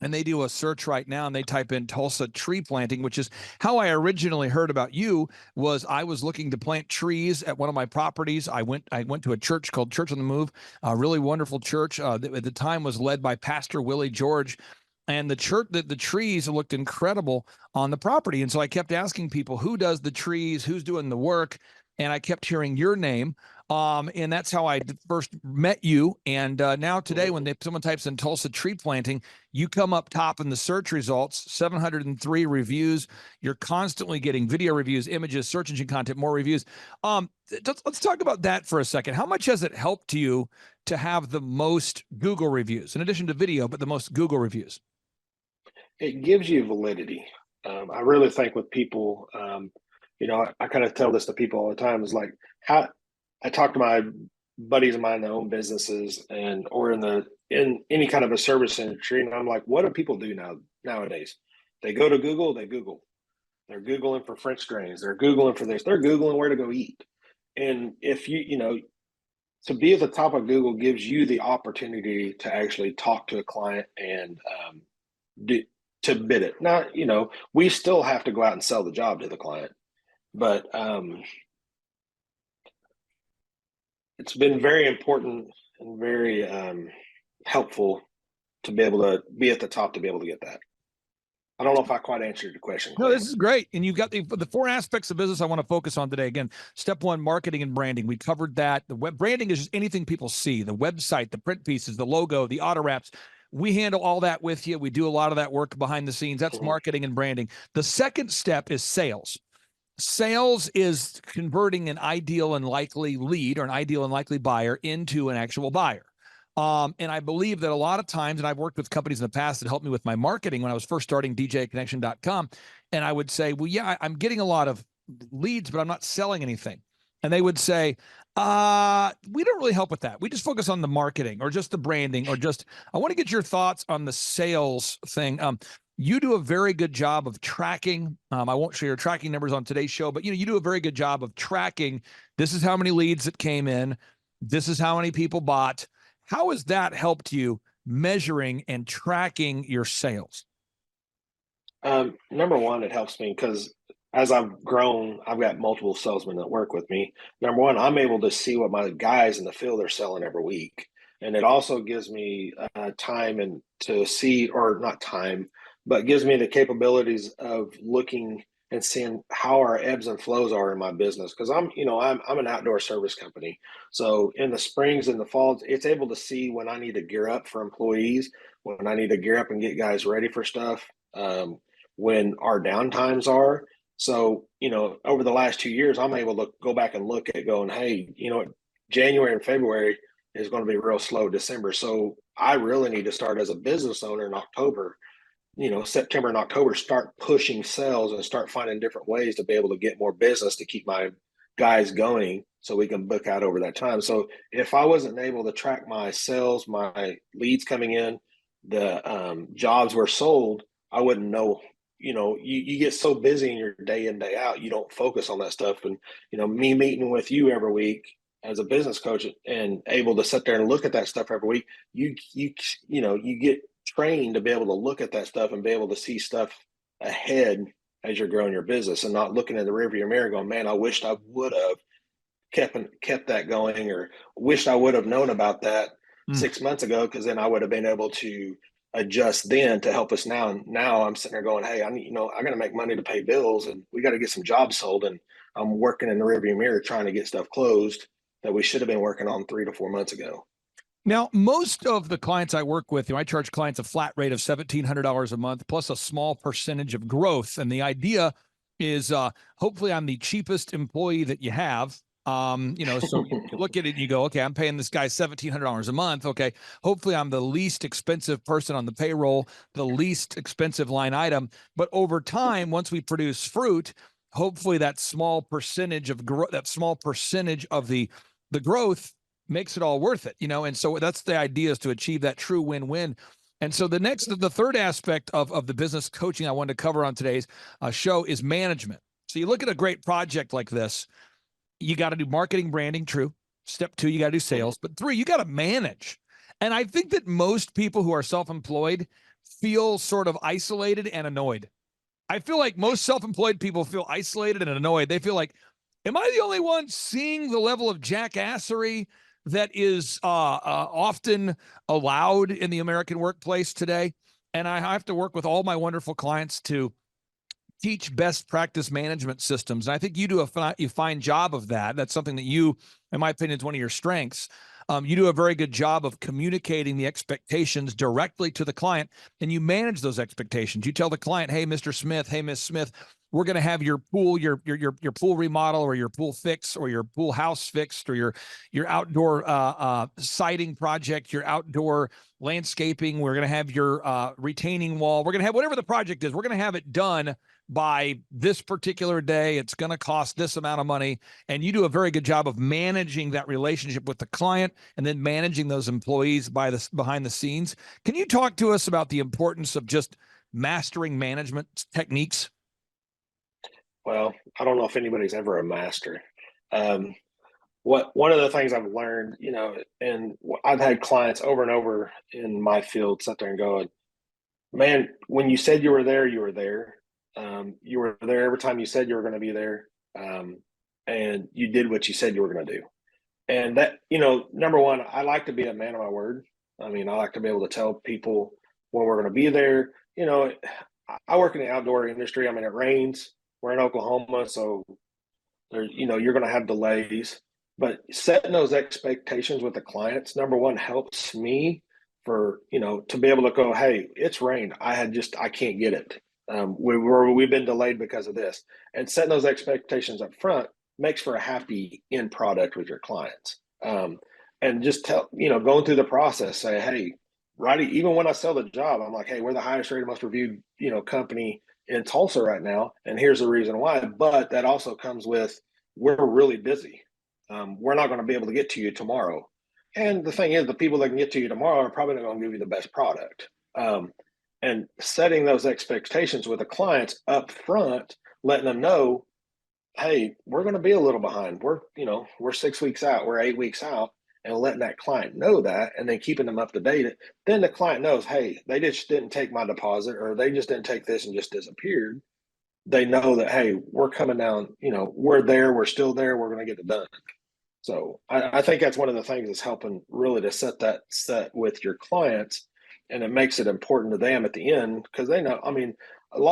and they do a search right now and they type in Tulsa tree planting, which is how I originally heard about you. Was I was looking to plant trees at one of my properties. I went to a church called Church on the Move, a really wonderful church that at the time was led by Pastor Willie George. And the trees looked incredible on the property. And so I kept asking people, who does the trees, who's doing the work? And I kept hearing your name. And that's how I first met you. And now today, when someone types in Tulsa tree planting, you come up top in the search results, 703 reviews. You're constantly getting video reviews, images, search engine content, more reviews. Let's talk about that for a second. How much has it helped you to have the most Google reviews, in addition to video, but the most Google reviews? It gives you validity. I really think with people, I kind of tell this to people all the time is like how I talk to my buddies of mine that own businesses or in any kind of a service industry, and I'm like, what do people do nowadays? They go to Google, they Google. They're Googling for French drains, they're Googling for this, they're Googling where to go eat. And if to be at the top of Google gives you the opportunity to actually talk to a client and to bid it. Now, we still have to go out and sell the job to the client, but it's been very important and very helpful to be able to be at the top to be able to get that. I don't know if I quite answered your question, Clay. No, this is great. And you've got the four aspects of business I want to focus on today. Again, step one, marketing and branding. We covered that. The web branding is just anything people see, the website, the print pieces, the logo, the auto wraps. We handle all that with you. We do a lot of that work behind the scenes. That's marketing and branding. The second step is sales. Sales is converting an ideal and likely lead or an ideal and likely buyer into an actual buyer. And I believe that a lot of times, and I've worked with companies in the past that helped me with my marketing when I was first starting djconnection.com. And I would say, well, yeah, I'm getting a lot of leads, but I'm not selling anything. And they would say, we don't really help with that. We just focus on the marketing or just the branding or just, I want to get your thoughts on the sales thing. You do a very good job of tracking. I won't share your tracking numbers on today's show, but you do a very good job of tracking. This is how many leads that came in. This is how many people bought. How has that helped you measuring and tracking your sales? Number one, it helps me because as I've grown, I've got multiple salesmen that work with me. Number one, I'm able to see what my guys in the field are selling every week. And it also gives me time and to see, or not time, but gives me the capabilities of looking and seeing how our ebbs and flows are in my business. Because I'm an outdoor service company. So in the springs and the falls, it's able to see when I need to gear up for employees, when I need to gear up and get guys ready for stuff, when our downtimes are. So, over the last 2 years, I'm able to go back and look at going, hey, January and February is going to be real slow. December. So I really need to start as a business owner in October, September and October, start pushing sales and start finding different ways to be able to get more business to keep my guys going so we can book out over that time. So if I wasn't able to track my sales, my leads coming in, the jobs were sold, I wouldn't know. You get so busy in your day in, day out, you don't focus on that stuff. And, me meeting with you every week as a business coach and able to sit there and look at that stuff every week, you get trained to be able to look at that stuff and be able to see stuff ahead as you're growing your business and not looking in the rearview mirror going, man, I wished I would have kept that going, or wished I would have known about that 6 months ago, because then I would have been able to adjust then to help us now. And now I'm sitting there going, hey, I got to make money to pay bills, and we got to get some jobs sold. And I'm working in the rearview mirror trying to get stuff closed that we should have been working on 3 to 4 months ago. Now, most of the clients I work with, I charge clients a flat rate of $1,700 a month plus a small percentage of growth. And the idea is hopefully I'm the cheapest employee that you have. So you look at it and you go, okay, I'm paying this guy $1,700 a month. Okay, hopefully I'm the least expensive person on the payroll, the least expensive line item. But over time, once we produce fruit, hopefully that small percentage of the growth makes it all worth it, and so that's the idea, is to achieve that true win-win. And so the third aspect of the business coaching I wanted to cover on today's show is management. So you look at a great project like this, you got to do marketing, branding, true. Step 2, you got to do sales. But 3, you got to manage. And I think that most people who are self-employed feel sort of isolated and annoyed. I feel like most self-employed people feel isolated and annoyed. They feel like, am I the only one seeing the level of jackassery that is often allowed in the American workplace today? And I have to work with all my wonderful clients to teach best practice management systems. And I think you do a fine job of that. That's something that you, in my opinion, is one of your strengths. You do a very good job of communicating the expectations directly to the client, and you manage those expectations. You tell the client, hey, Mr. Smith, hey, Miss Smith, we're going to have your pool, your pool remodel, or your pool fix, or your pool house fixed, or your outdoor siding project, your outdoor landscaping. We're going to have your retaining wall. We're going to have whatever the project is. We're going to have it done by this particular day. It's going to cost this amount of money. And you do a very good job of managing that relationship with the client and then managing those employees behind the scenes. Can you talk to us about the importance of just mastering management techniques? Well, I don't know if anybody's ever a master. One of the things I've learned, and I've had clients over and over in my field sit there and go, man, when you said you were there, you were there. You were there every time you said you were going to be there. And you did what you said you were going to do. And that, number one, I like to be a man of my word. I mean, I like to be able to tell people when we're going to be there. I work in the outdoor industry. I mean, it rains. We're in Oklahoma, so you're going to have delays. But setting those expectations with the clients, number one, helps me for to be able to go, hey, it's rained. I can't get it. We've been delayed because of this. And setting those expectations up front makes for a happy end product with your clients. And just going through the process, say, hey, right, even when I sell the job, I'm like, hey, we're the highest rated, most reviewed, company in Tulsa right now, and here's the reason why. But that also comes with, we're really busy. We're not going to be able to get to you tomorrow. And the thing is, the people that can get to you tomorrow are probably not going to give you the best product. And setting those expectations with the clients up front, letting them know, hey, we're going to be a little behind. We're 6 weeks out, we're 8 weeks out, and letting that client know that, and then keeping them up to date. Then the client knows, hey, they just didn't take my deposit, or they just didn't take this and just disappeared. They know that, hey, we're coming down, we're there, we're still there, we're going to get it done. So I think that's one of the things that's helping really to set with your clients, and it makes it important to them at the end, because they know, I mean,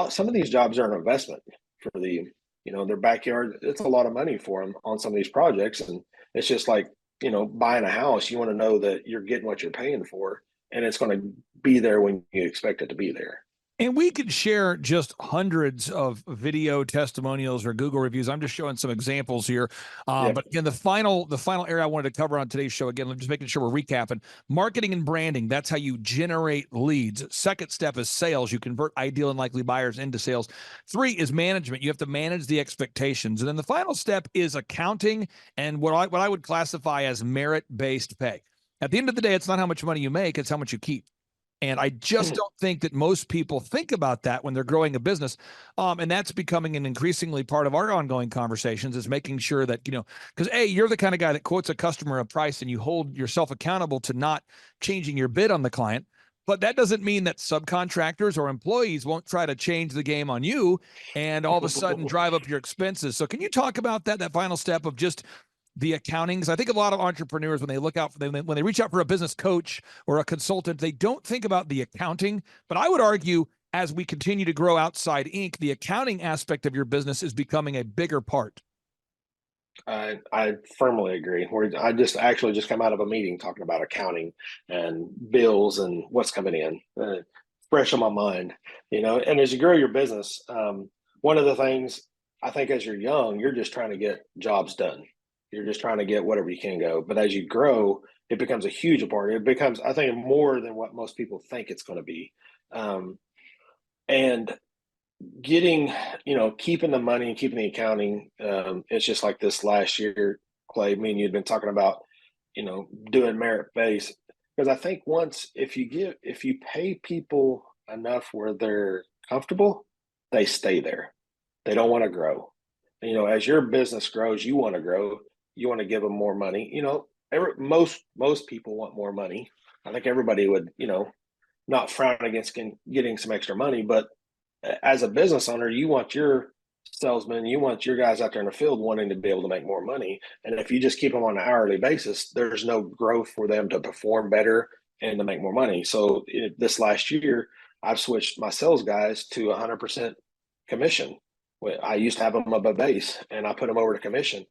some of these jobs are an investment for their backyard. It's a lot of money for them on some of these projects. And it's just like, buying a house, you want to know that you're getting what you're paying for, and it's going to be there when you expect it to be there. And we could share just hundreds of video testimonials or Google reviews. I'm just showing some examples here. Yep. But again, the final area I wanted to cover on today's show, again, I'm just making sure we're recapping. Marketing and branding, that's how you generate leads. Second step is sales. You convert ideal and likely buyers into sales. 3 is management. You have to manage the expectations. And then the final step is accounting and what I would classify as merit-based pay. At the end of the day, it's not how much money you make, it's how much you keep. And I just don't think that most people think about that when they're growing a business. And that's becoming an increasingly part of our ongoing conversations, is making sure that, because you're the kind of guy that quotes a customer a price and you hold yourself accountable to not changing your bid on the client. But that doesn't mean that subcontractors or employees won't try to change the game on you and all of a sudden drive up your expenses. So can you talk about that final step of just the accounting? Because I think a lot of entrepreneurs, when they look out for them, when they reach out for a business coach or a consultant, they don't think about the accounting. But I would argue, as we continue to grow outside Inc., the accounting aspect of your business is becoming a bigger part. I firmly agree. I just actually just come out of a meeting talking about accounting and bills and what's coming in, fresh on my mind, And as you grow your business, one of the things I think, as you're young, you're just trying to get jobs done. You're just trying to get whatever you can go. But as you grow, it becomes a huge part. It becomes, I think, more than what most people think it's going to be. And getting, keeping the money and keeping the accounting, it's just like this last year, Clay, me and you had been talking about, doing merit based. Because I think if you pay people enough where they're comfortable, they stay there. They don't want to grow. As your business grows, you want to grow. You want to give them more money. Most people want more money. I think everybody would, not frown against getting some extra money, but as a business owner, you want your salesmen, you want your guys out there in the field wanting to be able to make more money. And if you just keep them on an hourly basis, there's no growth for them to perform better and to make more money. So this last year, I've switched my sales guys to 100% commission. I used to have them above base, and I put them over to commission.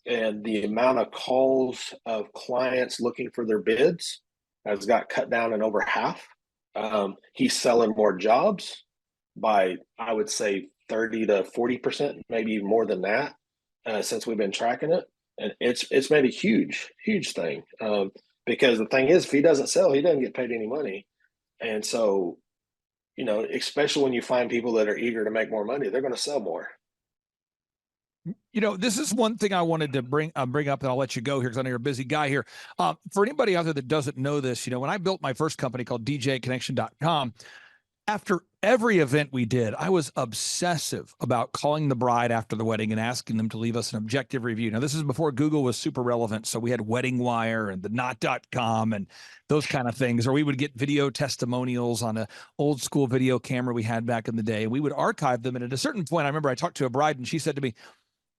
And the amount of calls of clients looking for their bids has got cut down in over half. He's selling more jobs by, I would say, 30 to 40%, maybe even more than that, since we've been tracking it. And it's made a huge thing, because the thing is, if he doesn't sell, he doesn't get paid any money. And so, especially when you find people that are eager to make more money, they're going to sell more. This is one thing I wanted to bring up, and I'll let you go here because I know you're a busy guy here. For anybody out there that doesn't know this, when I built my first company called DJConnection.com, after every event we did, I was obsessive about calling the bride after the wedding and asking them to leave us an objective review. Now, this is before Google was super relevant, so we had Wedding Wire and the Knot.com and those kind of things, or we would get video testimonials on an old school video camera we had back in the day, and we would archive them. And at a certain point, I remember I talked to a bride, and she said to me,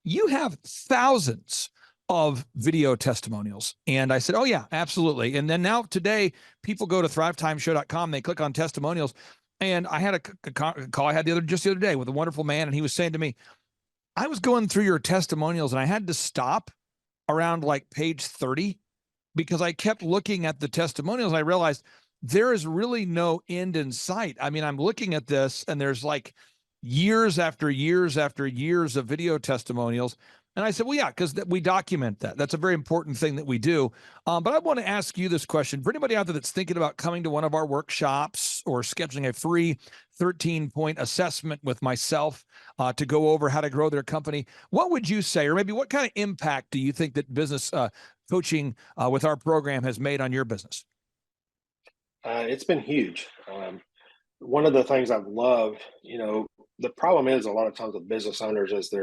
"You have thousands of video testimonials." And I said, "Oh yeah, absolutely." And then now today, people go to thrivetimeshow.com, they click on testimonials. And I had a call I had just the other day with a wonderful man, and he was saying to me, "I was going through your testimonials and I had to stop around like page 30 because I kept looking at the testimonials and I realized there is really no end in sight. I mean, I'm looking at this and there's like years after years after years of video testimonials." And I said, "Well, yeah, because we document that. That's a very important thing that we do." But I want to ask you this question. For anybody out there that's thinking about coming to one of our workshops or scheduling a free 13-point assessment with myself to go over how to grow their company, what would you say, or maybe what kind of impact do you think that business coaching with our program has made on your business? It's been huge. One of the things I've loved, the problem is a lot of times with business owners is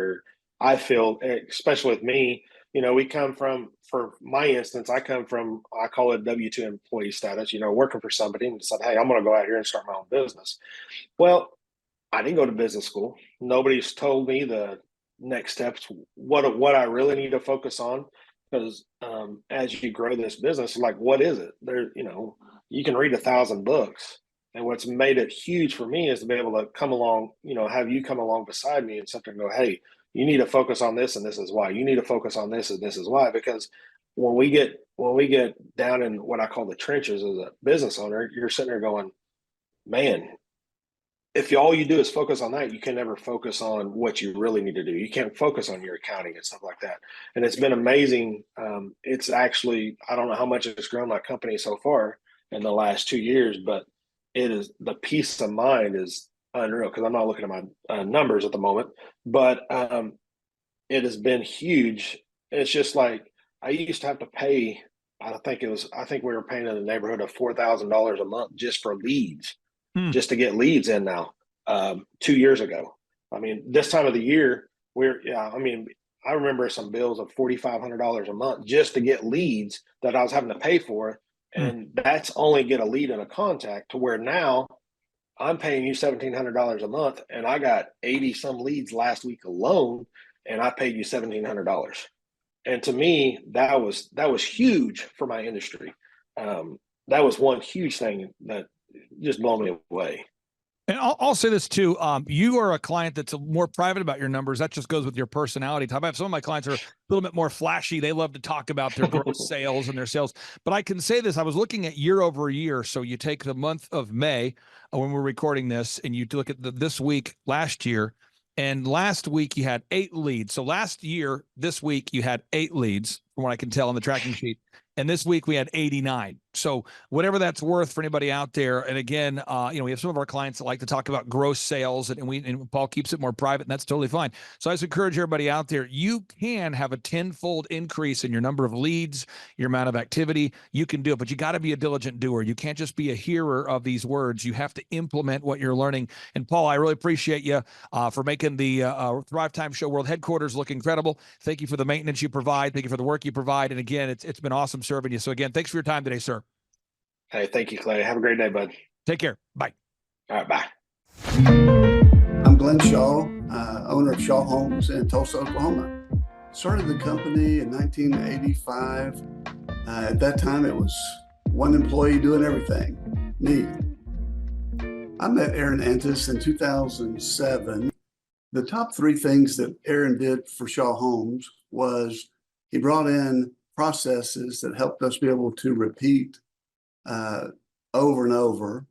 I feel, especially with me, we come from, for my instance, I call it W-2 employee status, working for somebody and said, "Hey, I'm going to go out here and start my own business." Well, I didn't go to business school. Nobody's told me the next steps, what I really need to focus on. Because as you grow this business, like, what is it? You can read 1,000 books. And what's made it huge for me is to be able to come along, have you come along beside me and something go, "Hey, you need to focus on this, and this is why. You need to focus on this, and this is why." Because when we get down in what I call the trenches as a business owner, you're sitting there going, "Man, if all you do is focus on that, you can never focus on what you really need to do. You can't focus on your accounting and stuff like that." And it's been amazing. It's actually, I don't know how much it's grown my company so far in the last 2 years, but the peace of mind is unreal, because I'm not looking at my numbers at the moment, but it has been huge. It's just like, I used to have to pay I think we were paying in the neighborhood of $4,000 a month just for leads, Hmm. just to get leads in now. 2 years ago. I mean, this time of the year, I mean, I remember some bills of $4,500 a month just to get leads that I was having to pay for. Hmm. And that's only get a lead and a contact, to where now I'm paying you $1,700 a month, and I got 80 some leads last week alone, and I paid you $1,700. And to me, that was huge for my industry. That was one huge thing that just blew me away. And I'll say this too. You are a client that's more private about your numbers. That just goes with your personality type. I have some of my clients are a little bit more flashy. They love to talk about their gross sales and their sales. But I can say this: I was looking at year over year. So you take the month of May when we're recording this, and you look at this week last year, and last week you had 8 leads. So last year, this week you had 8 leads, from what I can tell on the tracking sheet. And this week we had 89. So whatever that's worth for anybody out there. And again, we have some of our clients that like to talk about gross sales, and Paul keeps it more private, and that's totally fine. So I just encourage everybody out there, you can have a 10-fold increase in your number of leads, your amount of activity. You can do it, but you got to be a diligent doer. You can't just be a hearer of these words. You have to implement what you're learning. And Paul, I really appreciate you for making the Thrive Time Show World Headquarters look incredible. Thank you for the maintenance you provide. Thank you for the work you provide. And again, it's been awesome serving you. So again, thanks for your time today, sir. Hey, thank you, Clay. Have a great day, bud. Take care. Bye. All right, bye. I'm Glenn Shaw, owner of Shaw Homes in Tulsa, Oklahoma. Started the company in 1985. At that time, it was one employee doing everything, me. I met Aaron Antis in 2007. The top 3 things that Aaron did for Shaw Homes was he brought in processes that helped us be able to repeat over and over.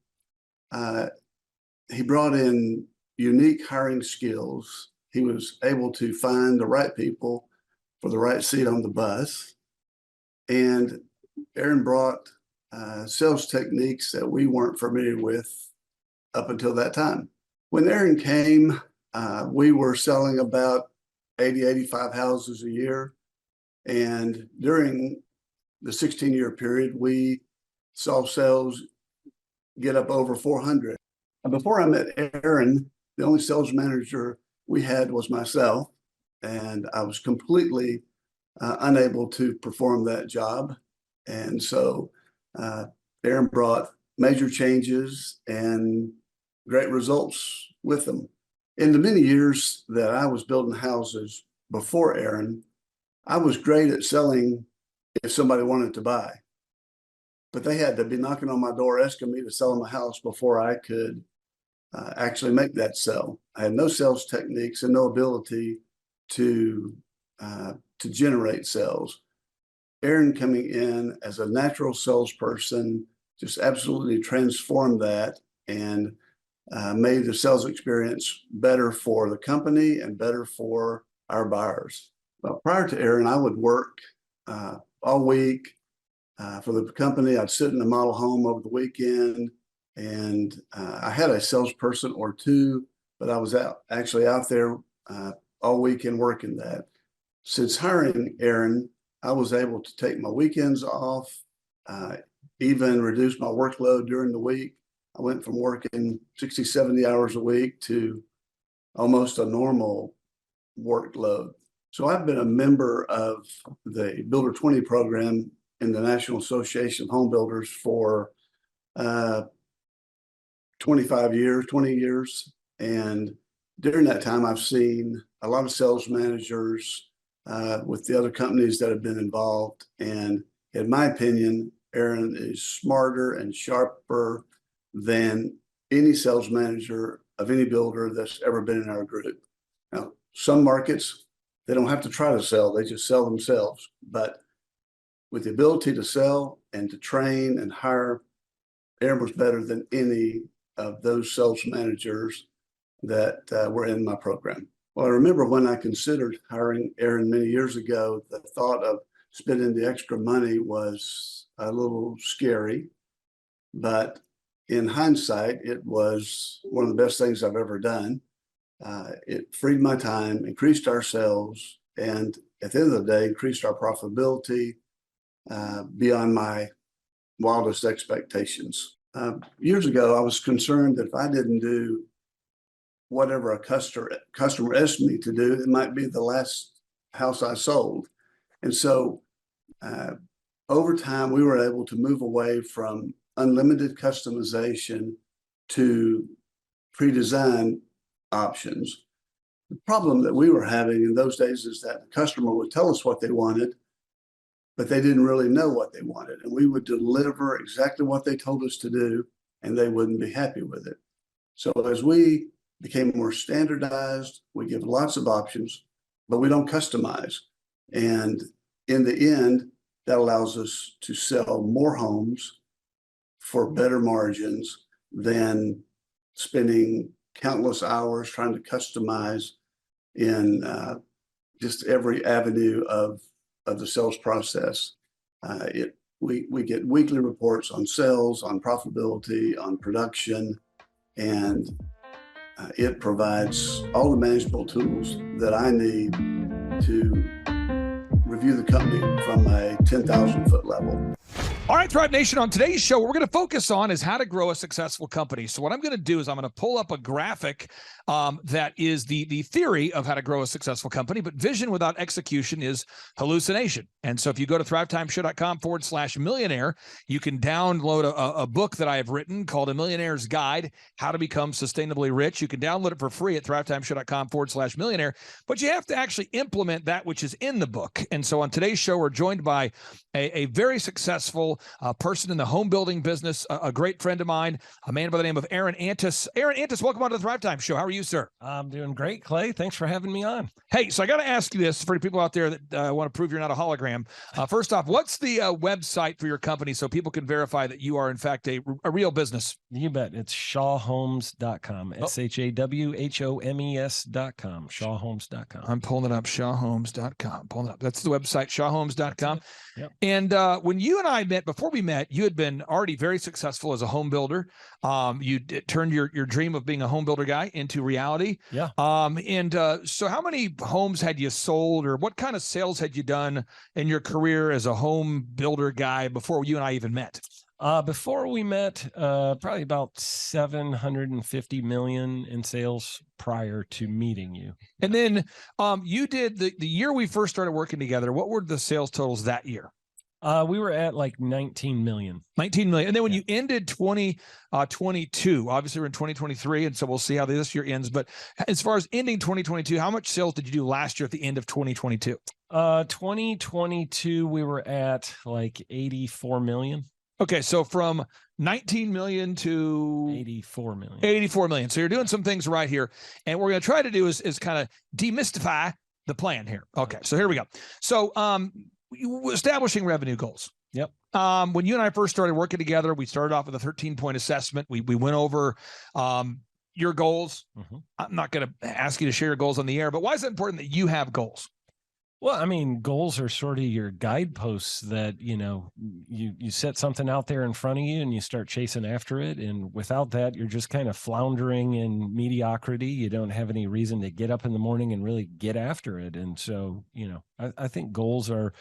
He brought in unique hiring skills. He was able to find the right people for the right seat on the bus. And Aaron brought sales techniques that we weren't familiar with up until that time. When Aaron came, we were selling about 80, 85 houses a year. And during the 16-year period, we saw sales get up over 400. And before I met Aaron, the only sales manager we had was myself, and I was completely unable to perform that job. And so Aaron brought major changes and great results with them. In the many years that I was building houses before Aaron, I was great at selling if somebody wanted to buy. But they had to be knocking on my door asking me to sell them a house before I could actually make that sell. I had no sales techniques and no ability to generate sales. Aaron coming in as a natural salesperson just absolutely transformed that and made the sales experience better for the company and better for our buyers. Well, prior to Aaron, I would work all week for the company. I'd sit in a model home over the weekend, and I had a salesperson or two, but I was actually out there all weekend working that. Since hiring Aaron, I was able to take my weekends off, even reduce my workload during the week. I went from working 60, 70 hours a week to almost a normal workload. So I've been a member of the Builder 20 program in the National Association of Home Builders for 20 years. And during that time, I've seen a lot of sales managers with the other companies that have been involved. And in my opinion, Aaron is smarter and sharper than any sales manager of any builder that's ever been in our group. Now, some markets, they don't have to try to sell, they just sell themselves. But with the ability to sell and to train and hire, Aaron was better than any of those sales managers that were in my program. Well, I remember when I considered hiring Aaron many years ago, the thought of spending the extra money was a little scary. But in hindsight, it was one of the best things I've ever done. It freed my time, increased our sales, and at the end of the day, increased our profitability beyond my wildest expectations. Years ago, I was concerned that if I didn't do whatever a customer asked me to do, it might be the last house I sold. And so over time, we were able to move away from unlimited customization to pre-designed options. The problem that we were having in those days is that the customer would tell us what they wanted, but they didn't really know what they wanted. And we would deliver exactly what they told us to do, and they wouldn't be happy with it. So as we became more standardized, we give lots of options, but we don't customize. And in the end, that allows us to sell more homes for better margins than spending countless hours trying to customize in just every avenue of the sales process. We get weekly reports on sales, on profitability, on production, and it provides all the management tools that I need to review the company from a 10,000-foot level. All right, Thrive Nation, on today's show, what we're going to focus on is how to grow a successful company. So what I'm going to do is I'm going to pull up a graphic that is the theory of how to grow a successful company, but vision without execution is hallucination. And so if you go to thrivetimeshow.com/millionaire, you can download a book that I have written called A Millionaire's Guide, How to Become Sustainably Rich. You can download it for free at thrivetimeshow.com/millionaire, but you have to actually implement that which is in the book. And so on today's show, we're joined by a very successful person in the home building business, a great friend of mine, a man by the name of Aaron Antis. Aaron Antis, welcome on to the Thrive Time Show. How are you, sir? I'm doing great, Clay. Thanks for having me on. Hey, so I got to ask you this for the people out there that want to prove you're not a hologram. First off, what's the website for your company so people can verify that you are, in fact, a real business? You bet. It's shawhomes.com. SHAWHOMES.com. Shawhomes.com. I'm pulling it up, shawhomes.com. Pulling it up. That's the website, shawhomes.com. Yep. And when you and I met, before we met, you had been already very successful as a home builder. You turned your dream of being a home builder guy into reality. Yeah. So how many homes had you sold, or what kind of sales had you done in your career as a home builder guy before you and I even met? Before we met, probably about 750 million in sales prior to meeting you. And then you did the year we first started working together. What were the sales totals that year? We were at like 19 million. 19 million. And then when you ended 2022, obviously we're in 2023, and so we'll see how this year ends. But as far as ending 2022, how much sales did you do last year at the end of 2022? 2022, we were at like 84 million. Okay, so from 19 million to 84 million. 84 million. So you're doing some things right here. And what we're going to try to do is kind of demystify the plan here. Okay, so here we go. So establishing revenue goals. Yep. When you and I first started working together, we started off with a 13-point assessment. We went over your goals. Mm-hmm. I'm not going to ask you to share your goals on the air, but why is it important that you have goals? Well, I mean, goals are sort of your guideposts that, you set something out there in front of you and you start chasing after it. And without that, you're just kind of floundering in mediocrity. You don't have any reason to get up in the morning and really get after it. And so, I think goals are,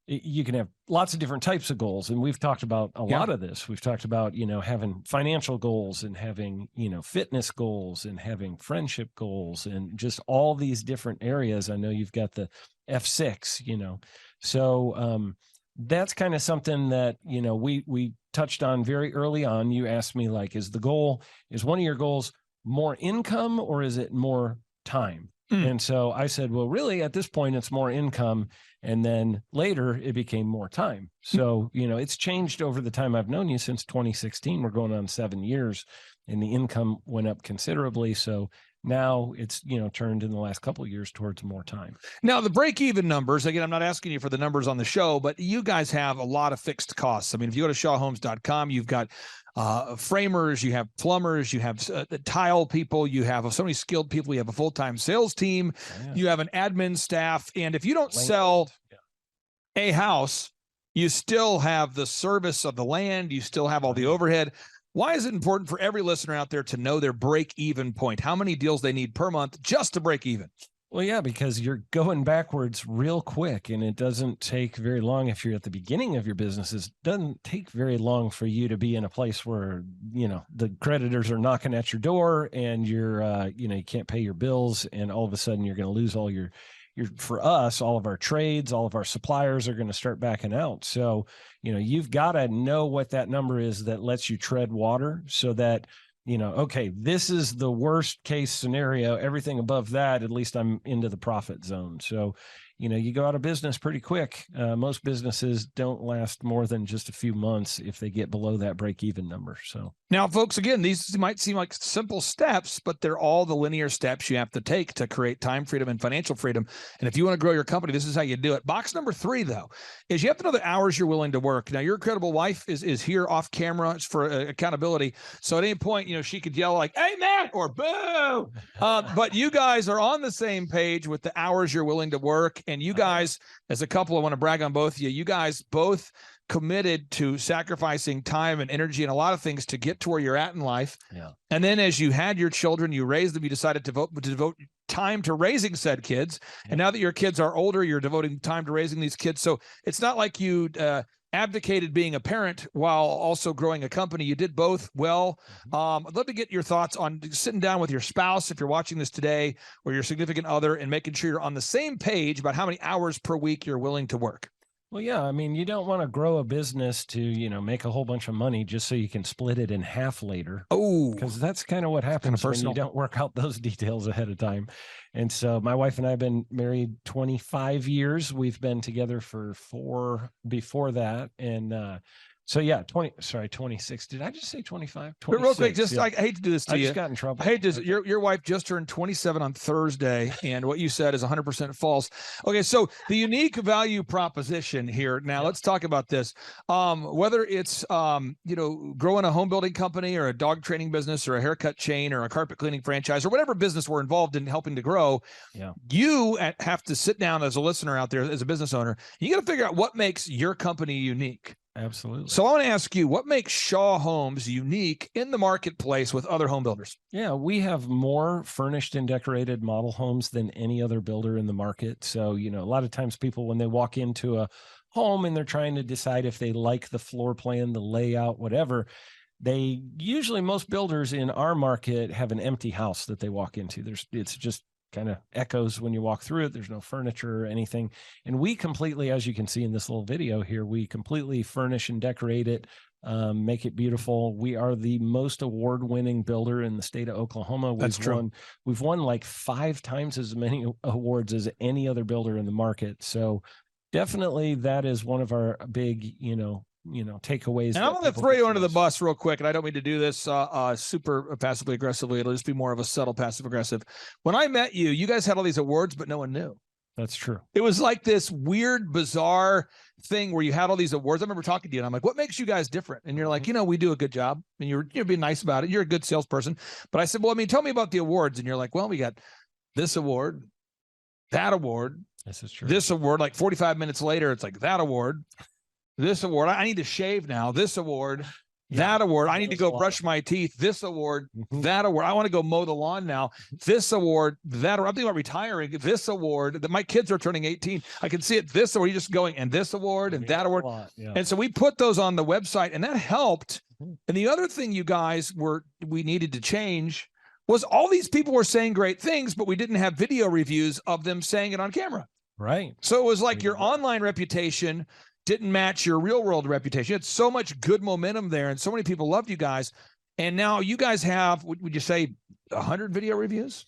you can have lots of different types of goals. And we've talked about a lot of this. We've talked about, having financial goals and having, fitness goals and having friendship goals and just all these different areas. I know you've got the F6, so that's kind of something that, we touched on very early on. You asked me, like, is one of your goals more income or is it more time? And so I said, well, really at this point, it's more income. And then later it became more time. So, it's changed over the time I've known you since 2016. We're going on 7 years and the income went up considerably. So now it's, turned in the last couple of years towards more time. Now, the break-even numbers, again, I'm not asking you for the numbers on the show, but you guys have a lot of fixed costs. I mean, if you go to shawhomes.com, you've got framers, you have plumbers, you have tile people, you have so many skilled people, you have a full-time sales team, you have an admin staff. And if you don't sell a house, you still have the service of the land, you still have all the overhead. Why is it important for every listener out there to know their break-even point? How many deals they need per month just to break even? Well, yeah, because you're going backwards real quick, and it doesn't take very long if you're at the beginning of your business. It doesn't take very long for you to be in a place where, you know, the creditors are knocking at your door and you're, you know, you can't pay your bills, and all of a sudden you're going to lose all your, for us, all of our trades, all of our suppliers are going to start backing out. So, you know, you've got to know what that number is that lets you tread water, so that, you know, okay, this is the worst case scenario. Everything above that, at least I'm into the profit zone. So, you know, you go out of business pretty quick. Most businesses don't last more than just a few months if they get below that break-even number. So now, folks, again, these might seem like simple steps, but they're all the linear steps you have to take to create time freedom and financial freedom. And if you want to grow your company, this is how you do it. Box number 3, though, is you have to know the hours you're willing to work. Now, your incredible wife is here off camera. It's for accountability. So at any point, you know, she could yell like, "Hey, man," or "Boo." But you guys are on the same page with the hours you're willing to work. And you guys, as a couple, I want to brag on both of you. You guys both committed to sacrificing time and energy and a lot of things to get to where you're at in life. Yeah. And then as you had your children, you raised them, you decided to devote time to raising said kids. Yeah. And now that your kids are older, you're devoting time to raising these kids. So it's not like you abdicated being a parent while also growing a company. You did both well. I'd love to get your thoughts on sitting down with your spouse, if you're watching this today, or your significant other, and making sure you're on the same page about how many hours per week you're willing to work. Well, yeah, I mean, you don't want to grow a business to, you know, make a whole bunch of money just so you can split it in half later. Oh, because that's kind of what happens when you don't work out those details ahead of time. And so my wife and I have been married 25 years. We've been together for 4 before that. And so yeah, 26. Did I just say 25? But real quick, just I hate to do this to you. I just got in trouble. I hate to. Your wife just turned 27 on Thursday, and what you said is 100% false. Okay, so the unique value proposition here. Now let's talk about this. Whether it's you know, growing a home building company, or a dog training business, or a haircut chain, or a carpet cleaning franchise, or whatever business we're involved in helping to grow, you have to sit down as a listener out there, as a business owner. You got to figure out what makes your company unique. Absolutely. So I want to ask you, what makes Shaw Homes unique in the marketplace with other home builders? Yeah, we have more furnished and decorated model homes than any other builder in the market. So, you know, a lot of times people, when they walk into a home and they're trying to decide if they like the floor plan, the layout, whatever, they usually, most builders in our market have an empty house that they walk into. It's just kind of echoes when you walk through it. There's no furniture or anything. And we completely, as you can see in this little video here, we completely furnish and decorate it, make it beautiful. We are the most award-winning builder in the state of Oklahoma. That's true. We've won like 5 times as many awards as any other builder in the market. So definitely that is one of our big, you know, takeaways. And I'm going to throw you under the bus real quick, and I don't mean to do this super passively aggressively. It'll just be more of a subtle passive aggressive. When I met you, you guys had all these awards, but no one knew. That's true. It was like this weird, bizarre thing where you had all these awards. I remember talking to you, and I'm like, "What makes you guys different?" And you're like, "You know, we do a good job." And you're being nice about it. You're a good salesperson. But I said, "Well, I mean, tell me about the awards." And you're like, "Well, we got this award, that award, this is true, this award." Like 45 minutes later, it's like that award. This award, I need to shave now. This award, that award, I need to go brush my teeth. This award, that award, I want to go mow the lawn now. This award, that award, I'm thinking about retiring. This award, that my kids are turning 18. I can see it. This award, you're just going, and this award, and that award. And so we put those on the website, and that helped. And the other thing you guys we needed to change was all these people were saying great things, but we didn't have video reviews of them saying it on camera. Right. So it was like your online reputation didn't match your real world reputation. It's so much good momentum there, and so many people loved you guys. And now you guys have, would you say, 100 video reviews?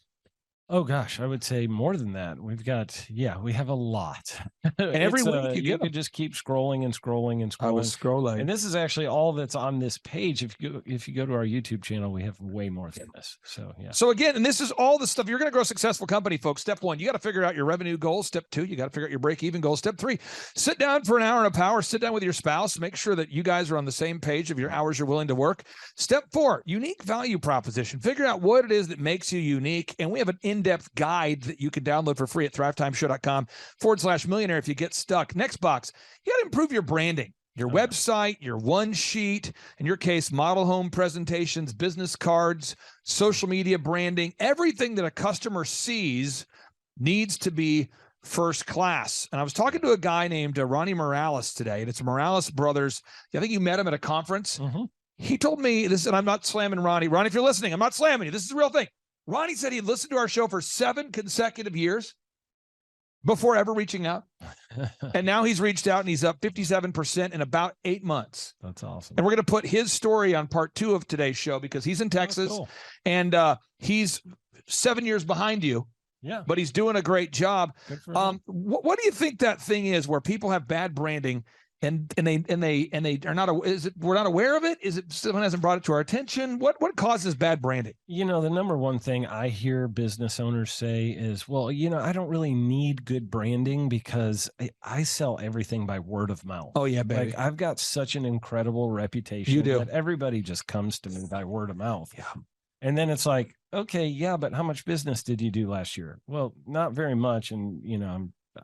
Oh gosh, I would say more than that. We've got, we have a lot. And every week you could just keep scrolling and scrolling and scrolling. I was scrolling. And this is actually all that's on this page. If you go to our YouTube channel, we have way more than this. So yeah. So again, and this is all the stuff. You're going to grow a successful company, folks. Step 1, you got to figure out your revenue goals. Step 2, you got to figure out your break-even goals. Step 3, sit down for an hour of power. Sit down with your spouse. Make sure that you guys are on the same page of your hours you're willing to work. Step 4, unique value proposition. Figure out what it is that makes you unique. And we have an in-depth guide that you can download for free at thrivetimeshow.com/millionaire if you get stuck. Next box, you got to improve your branding, your website, your one sheet, in your case, model home presentations, business cards, social media branding, everything that a customer sees needs to be first class. And I was talking to a guy named Ronnie Morales today, and it's Morales Brothers. I think you met him at a conference. Mm-hmm. He told me this, and I'm not slamming Ronnie. Ronnie, if you're listening, I'm not slamming you. This is the real thing. Ronnie said he listened to our show for 7 consecutive years before ever reaching out. And now he's reached out and he's up 57% in about 8 months. That's awesome. And we're going to put his story on part 2 of today's show because he's in Texas. Cool. And he's 7 years behind you. Yeah. But he's doing a great job. Good for him. What do you think that thing is where people have bad branding and they are not, is it, we're not aware of it? Is it someone hasn't brought it to our attention? What causes bad branding? The number one thing I hear business owners say is, well, I don't really need good branding because I sell everything by word of mouth. Oh yeah, baby. Like I've got such an incredible reputation You do. that everybody just comes to me by word of mouth. Yeah. And then it's like, okay, yeah, but how much business did you do last year? Well, not very much. And,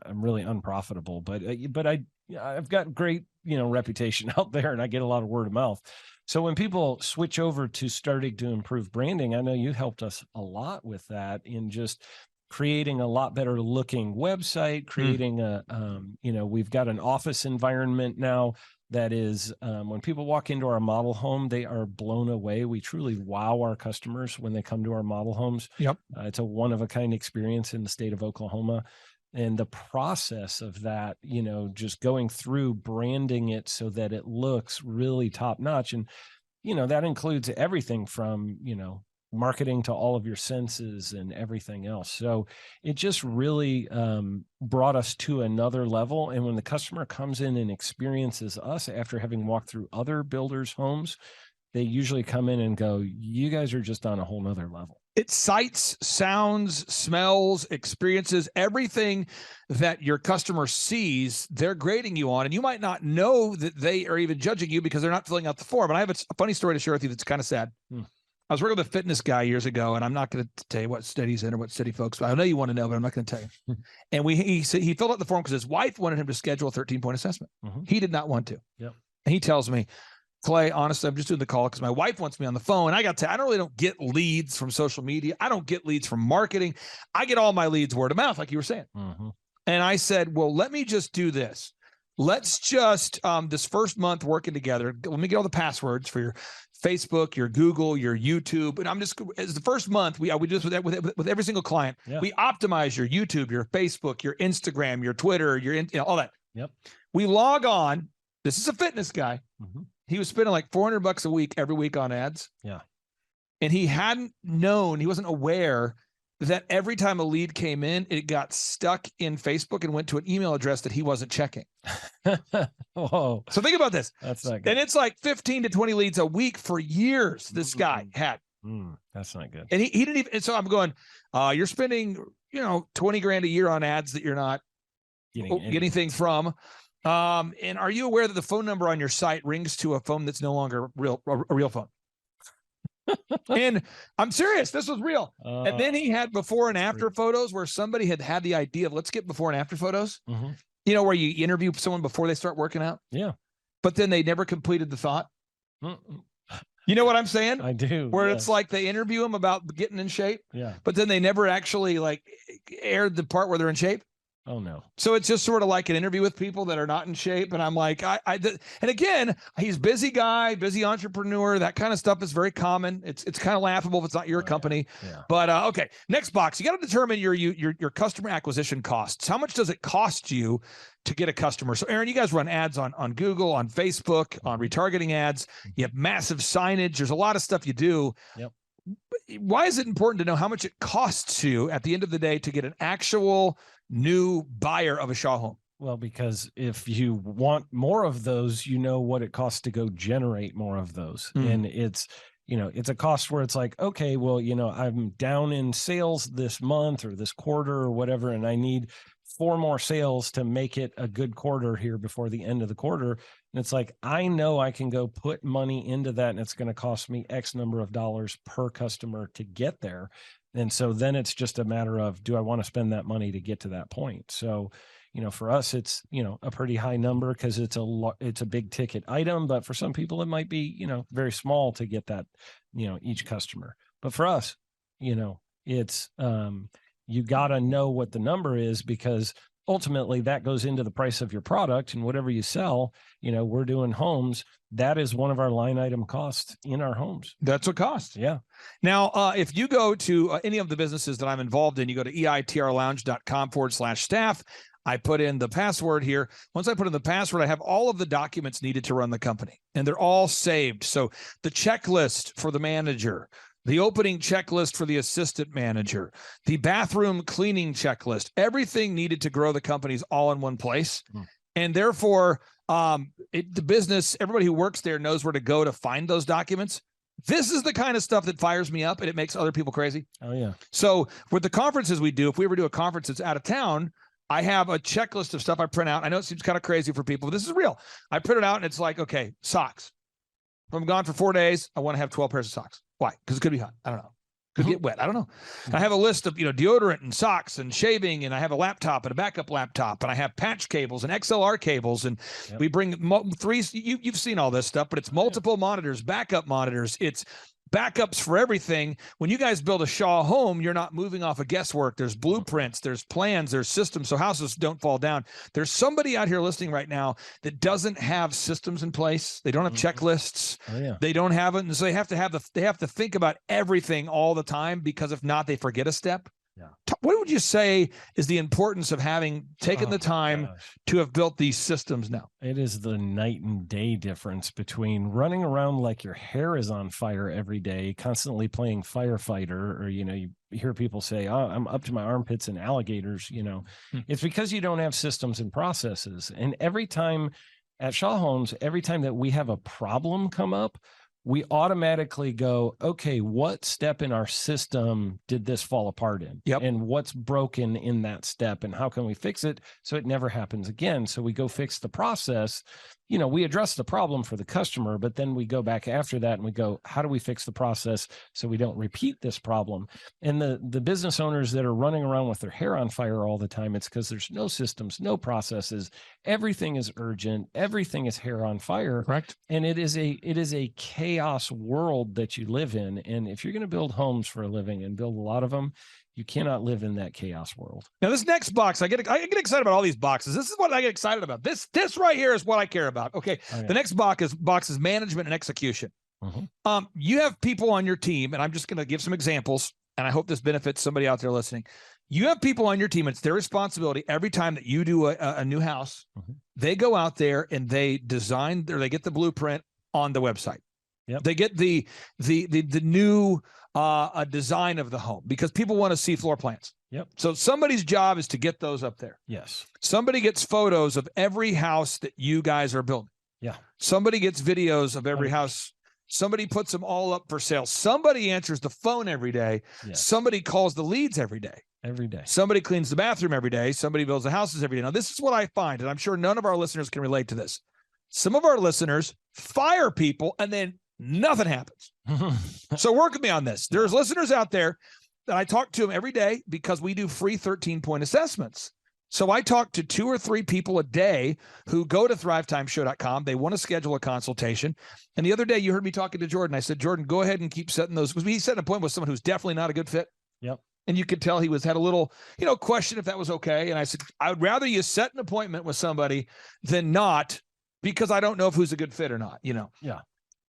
I'm really unprofitable, but I've got great, reputation out there and I get a lot of word of mouth. So when people switch over to starting to improve branding, I know you helped us a lot with that in just creating a lot better looking website, creating we've got an office environment now that is, when people walk into our model home, they are blown away. We truly wow our customers when they come to our model homes. Yep. It's a one-of-a-kind experience in the state of Oklahoma. And the process of that, just going through branding it so that it looks really top-notch. And, that includes everything from, marketing to all of your senses and everything else. So it just really brought us to another level. And when the customer comes in and experiences us after having walked through other builders' homes, they usually come in and go, you guys are just on a whole nother level. It's sights, sounds, smells, experiences, everything that your customer sees, they're grading you on. And you might not know that they are even judging you because they're not filling out the form. And I have a funny story to share with you that's kind of sad. I was working with a fitness guy years ago, and I'm not going to tell you what state he's in or what city, folks, but I know you want to know, but I'm not going to tell you. And he filled out the form because his wife wanted him to schedule a 13-point assessment. He did not want to. Yep. And he tells me, Clay, honestly, I'm just doing the call because my wife wants me on the phone. I don't get leads from social media. I don't get leads from marketing. I get all my leads word of mouth, like you were saying. And I said, well, let me just do this. Let's just, this first month working together, let me get all the passwords for your Facebook, your Google, your YouTube. And I'm just, as the first month, we do this with every single client. Yeah. We optimize your YouTube, your Facebook, your Instagram, your Twitter, all that. Yep. We log on. This is a fitness guy. He was spending like $400 a week every week on ads. Yeah. And he wasn't aware that every time a lead came in, it got stuck in Facebook and went to an email address that he wasn't checking. Whoa. So think about this. That's not good. And it's like 15 to 20 leads a week for years this guy had. That's not good. And he didn't even, and so I'm going, you're spending, $20,000 a year on ads that you're not getting things from. And are you aware that the phone number on your site rings to a phone that's no longer a real phone? And I'm serious. This was real. And then he had before and after photos where somebody had the idea of let's get before and after photos, where you interview someone before they start working out. Yeah. But then they never completed the thought. You know what I'm saying? I do. Where yes. it's like they interview them about getting in shape. Yeah. But then they never actually aired the part where they're in shape. Oh no. So it's just sort of like an interview with people that are not in shape. And I'm like, and again, he's busy guy, busy entrepreneur. That kind of stuff is very common. It's kind of laughable if it's not your company. Yeah. But okay, next box. You got to determine your customer acquisition costs. How much does it cost you to get a customer? So Aaron, you guys run ads on Google, on Facebook, on retargeting ads. You have massive signage. There's a lot of stuff you do. Yep. Why is it important to know how much it costs you at the end of the day to get an actual new buyer of a Shaw home? Well, because if you want more of those, you know what it costs to go generate more of those. And it's a cost where it's like, okay, well, I'm down in sales this month or this quarter or whatever, and I need 4 more sales to make it a good quarter here before the end of the quarter. And it's like, I know I can go put money into that and it's going to cost me X number of dollars per customer to get there. And so then it's just a matter of, do I want to spend that money to get to that point? So, for us, it's, a pretty high number because it's a big ticket item, but for some people it might be, very small to get that, each customer. But for us, it's, You got to know what the number is, because ultimately that goes into the price of your product, and whatever you sell, we're doing homes. That is one of our line item costs in our homes. That's what costs. Yeah. Now, if you go to any of the businesses that I'm involved in, you go to eitrlounge.com/staff. I put in the password here. Once I put in the password, I have all of the documents needed to run the company, and they're all saved. So the checklist for the manager, the opening checklist for the assistant manager, the bathroom cleaning checklist, everything needed to grow the company is all in one place. And therefore, the business, everybody who works there knows where to go to find those documents. This is the kind of stuff that fires me up, and it makes other people crazy. Oh, yeah. So with the conferences we do, if we ever do a conference that's out of town, I have a checklist of stuff I print out. I know it seems kind of crazy for people, but this is real. I print it out, and it's like, okay, socks. If I'm gone for 4 days, I want to have 12 pairs of socks. Why? Because it could be hot. I don't know. Could get wet. I don't know. I have a list of, deodorant and socks and shaving, and I have a laptop and a backup laptop, and I have patch cables and XLR cables, and we bring 3. You've seen all this stuff, but it's multiple monitors, backup monitors. It's backups for everything. When you guys build a Shaw home, you're not moving off of guesswork. There's blueprints, there's plans, there's systems, so houses don't fall down. There's somebody out here listening right now that doesn't have systems in place. They don't have checklists. Oh, yeah. They don't have it, and so they have to think about everything all the time, because if not, they forget a step. Yeah. What would you say is the importance of having taken the time to have built these systems now? It is the night and day difference between running around like your hair is on fire every day, constantly playing firefighter, or, you hear people say, oh, I'm up to my armpits in alligators. It's because you don't have systems and processes. And every time at Shaw Homes, every time that we have a problem come up, we automatically go, okay, what step in our system did this fall apart in? Yep. And what's broken in that step, and how can we fix it so it never happens again? So we go fix the process. We address the problem for the customer, but then we go back after that and we go, how do we fix the process so we don't repeat this problem? And the business owners that are running around with their hair on fire all the time, it's because there's no systems, no processes. Everything is urgent. Everything is hair on fire. Correct. And it is a chaos world that you live in. And if you're going to build homes for a living and build a lot of them, you cannot live in that chaos world. Now, this next box, I get excited about all these boxes. This is what I get excited about. This right here is what I care about. Okay. The next box is management and execution. You have people on your team, and I'm just going to give some examples, and I hope this benefits somebody out there listening. You have people on your team. It's their responsibility every time that you do a new house. They go out there and they design, or they get the blueprint on the website. Yep. They get the new a design of the home, because people want to see floor plans. Yep. So somebody's job is to get those up there. Yes. Somebody gets photos of every house that you guys are building. Yeah. Somebody gets videos of every house. Somebody puts them all up for sale. Somebody answers the phone every day. Yes. Somebody calls the leads every day. Every day. Somebody cleans the bathroom every day. Somebody builds the houses every day. Now, this is what I find, and I'm sure none of our listeners can relate to this. Some of our listeners fire people, and then nothing happens. So work with me on this. There's listeners out there that I talk to them every day, because we do free 13-point assessments. So I talk to 2 or 3 people a day who go to thrivetimeshow.com. They want to schedule a consultation. And the other day you heard me talking to Jordan. I said, Jordan, go ahead and keep setting those, because we set an appointment with someone who's definitely not a good fit. Yep. And you could tell he had a little, question if that was okay. And I said, I would rather you set an appointment with somebody than not, because I don't know if who's a good fit or not, Yeah.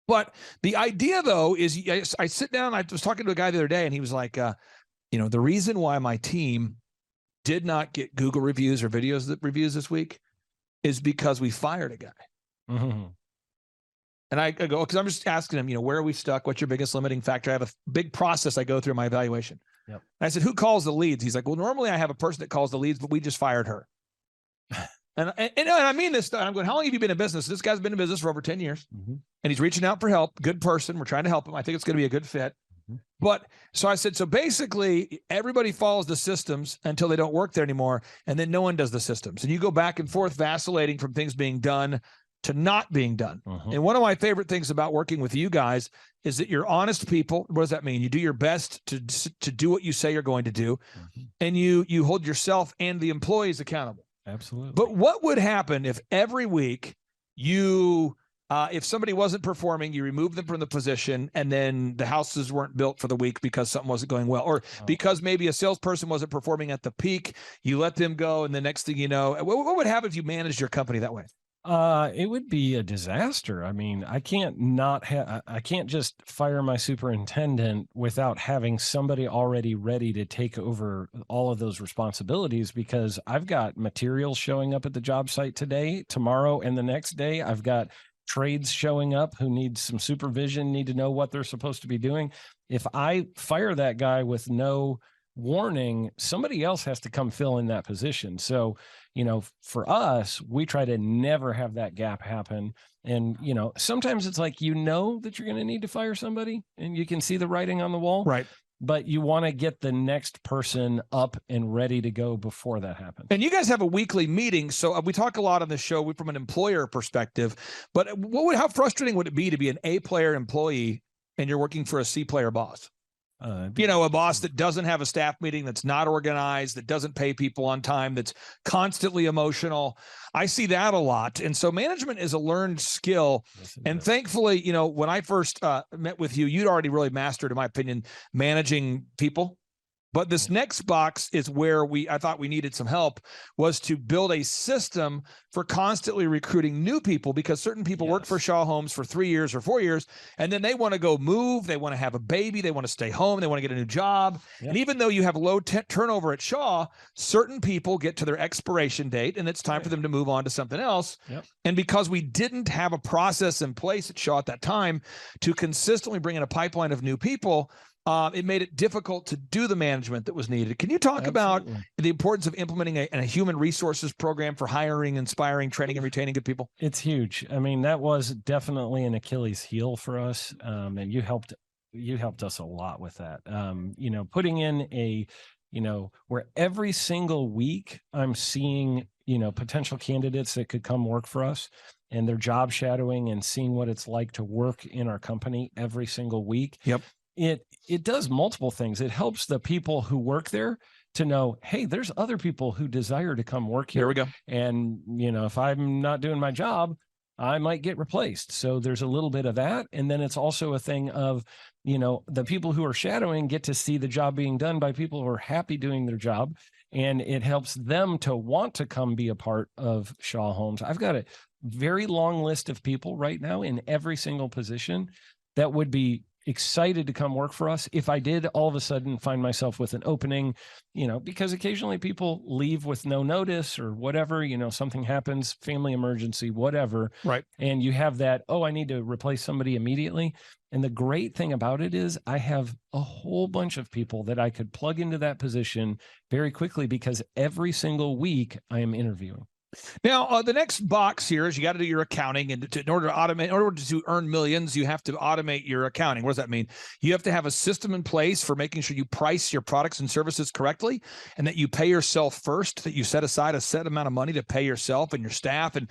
But the idea, though, is I sit down. I was talking to a guy the other day, and he was like, the reason why my team did not get Google reviews or reviews this week is because we fired a guy. Mm-hmm. And I go, because I'm just asking him, where are we stuck? What's your biggest limiting factor? I have a big process I go through in my evaluation. Yep. And I said, who calls the leads? He's like, well, normally I have a person that calls the leads, but we just fired her. And I mean this, I'm going, how long have you been in business? This guy's been in business for over 10 years, and he's reaching out for help. Good person. We're trying to help him. I think it's going to be a good fit. But so I said, so basically everybody follows the systems until they don't work there anymore. And then no one does the systems. And you go back and forth vacillating from things being done to not being done. And one of my favorite things about working with you guys is that you're honest people. What does that mean? You do your best to do what you say you're going to do. And you hold yourself and the employees accountable. Absolutely. But what would happen if every week you If somebody wasn't performing, you removed them from the position, and then the houses weren't built for the week because something wasn't going well, or because maybe a salesperson wasn't performing at the peak, you let them go, and the next thing you know, what would happen if you managed your company that way? It would be a disaster. I mean, I can't just fire my superintendent without having somebody already ready to take over all of those responsibilities, because I've got materials showing up at the job site today, tomorrow, and the next day. I've got trades showing up who need some supervision, need to know what they're supposed to be doing. If I fire that guy with no warning, somebody else has to come fill in that position. So, for us, we try to never have that gap happen. And, sometimes it's like, that you're going to need to fire somebody and you can see the writing on the wall. Right. But you want to get the next person up and ready to go before that happens. And you guys have a weekly meeting. So we talk a lot on the show from an employer perspective, but how frustrating would it be to be an A-player employee and you're working for a C-player boss? A boss that doesn't have a staff meeting, that's not organized, that doesn't pay people on time, that's constantly emotional. I see that a lot. And so management is a learned skill. Yes, and thankfully, when I first met with you, you'd already really mastered, in my opinion, managing people. But this next box is where I thought we needed some help, was to build a system for constantly recruiting new people, because certain people work for Shaw Homes for 3 years or 4 years, and then they want to go move, they want to have a baby, they want to stay home, they want to get a new job. Yep. And even though you have low turnover at Shaw, certain people get to their expiration date and it's time for them to move on to something else. Yep. And because we didn't have a process in place at Shaw at that time to consistently bring in a pipeline of new people, it made it difficult to do the management that was needed. Can you talk about the importance of implementing a human resources program for hiring, inspiring, training, and retaining good people? It's huge. I mean, that was definitely an Achilles heel for us, and you helped us a lot with that. Putting in where every single week I'm seeing potential candidates that could come work for us, and they're job shadowing and seeing what it's like to work in our company every single week. Yep. It does multiple things. It helps the people who work there to know, hey, there's other people who desire to come work here. There we go. And, if I'm not doing my job, I might get replaced. So there's a little bit of that. And then it's also a thing of, the people who are shadowing get to see the job being done by people who are happy doing their job. And it helps them to want to come be a part of Shaw Homes. I've got a very long list of people right now in every single position that would be excited to come work for us if I did all of a sudden find myself with an opening, because occasionally people leave with no notice or whatever, something happens, family emergency, whatever. Right. And you have that, I need to replace somebody immediately. And the great thing about it is I have a whole bunch of people that I could plug into that position very quickly, because every single week I am interviewing. Now, the next box here is you got to do your accounting, and in order to earn millions, you have to automate your accounting. What does that mean? You have to have a system in place for making sure you price your products and services correctly, and that you pay yourself first, that you set aside a set amount of money to pay yourself and your staff. And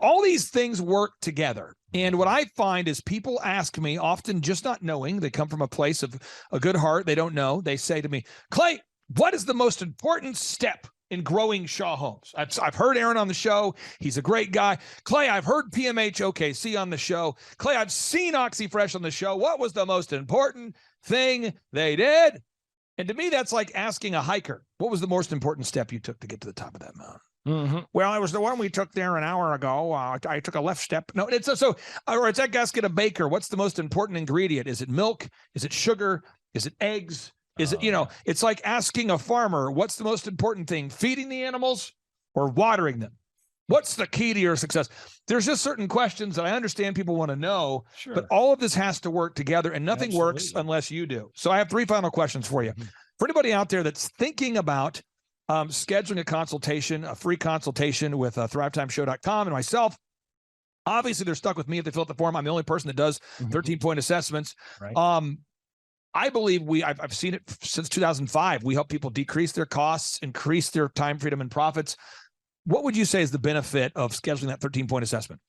all these things work together. And what I find is people ask me, often just not knowing, they come from a place of a good heart, they don't know. They say to me, Clay, what is the most important step in growing Shaw Homes? I've heard Aaron on the show. He's a great guy. Clay, I've heard PMH OKC on the show. Clay, I've seen OxyFresh on the show. What was the most important thing they did? And to me, that's like asking a hiker, what was the most important step you took to get to the top of that mountain? Mm-hmm. Well, it was the one we took there an hour ago. I took a left step. No, it's that gasket of baker. What's the most important ingredient? Is it milk? Is it sugar? Is it eggs? Is it, it's like asking a farmer, what's the most important thing, feeding the animals or watering them? What's the key to your success? There's just certain questions that I understand people want to know, but all of this has to work together, and nothing works unless you do. So I have 3 final questions for you. For anybody out there that's thinking about scheduling a consultation, a free consultation with ThriveTimeShow.com and myself, obviously they're stuck with me if they fill out the form. I'm the only person that does 13-point assessments. Right. I believe I've seen it since 2005. We help people decrease their costs, increase their time freedom and profits. What would you say is the benefit of scheduling that 13-point assessment?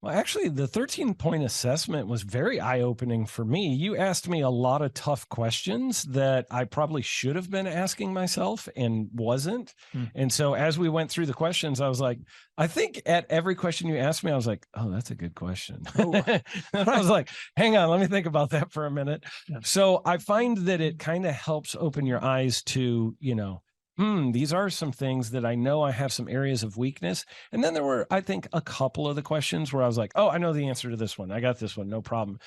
Well, actually, the 13-point assessment was very eye-opening for me. You asked me a lot of tough questions that I probably should have been asking myself and wasn't. And so as we went through the questions, I was like, I think at every question you asked me, I was like, oh, that's a good question. And I was like, hang on, let me think about that for a minute. So I find that it kind of helps open your eyes to, these are some things that I know I have some areas of weakness. And then there were, I think, a couple of the questions where I was like, oh, I know the answer to this one. I got this one, no problem.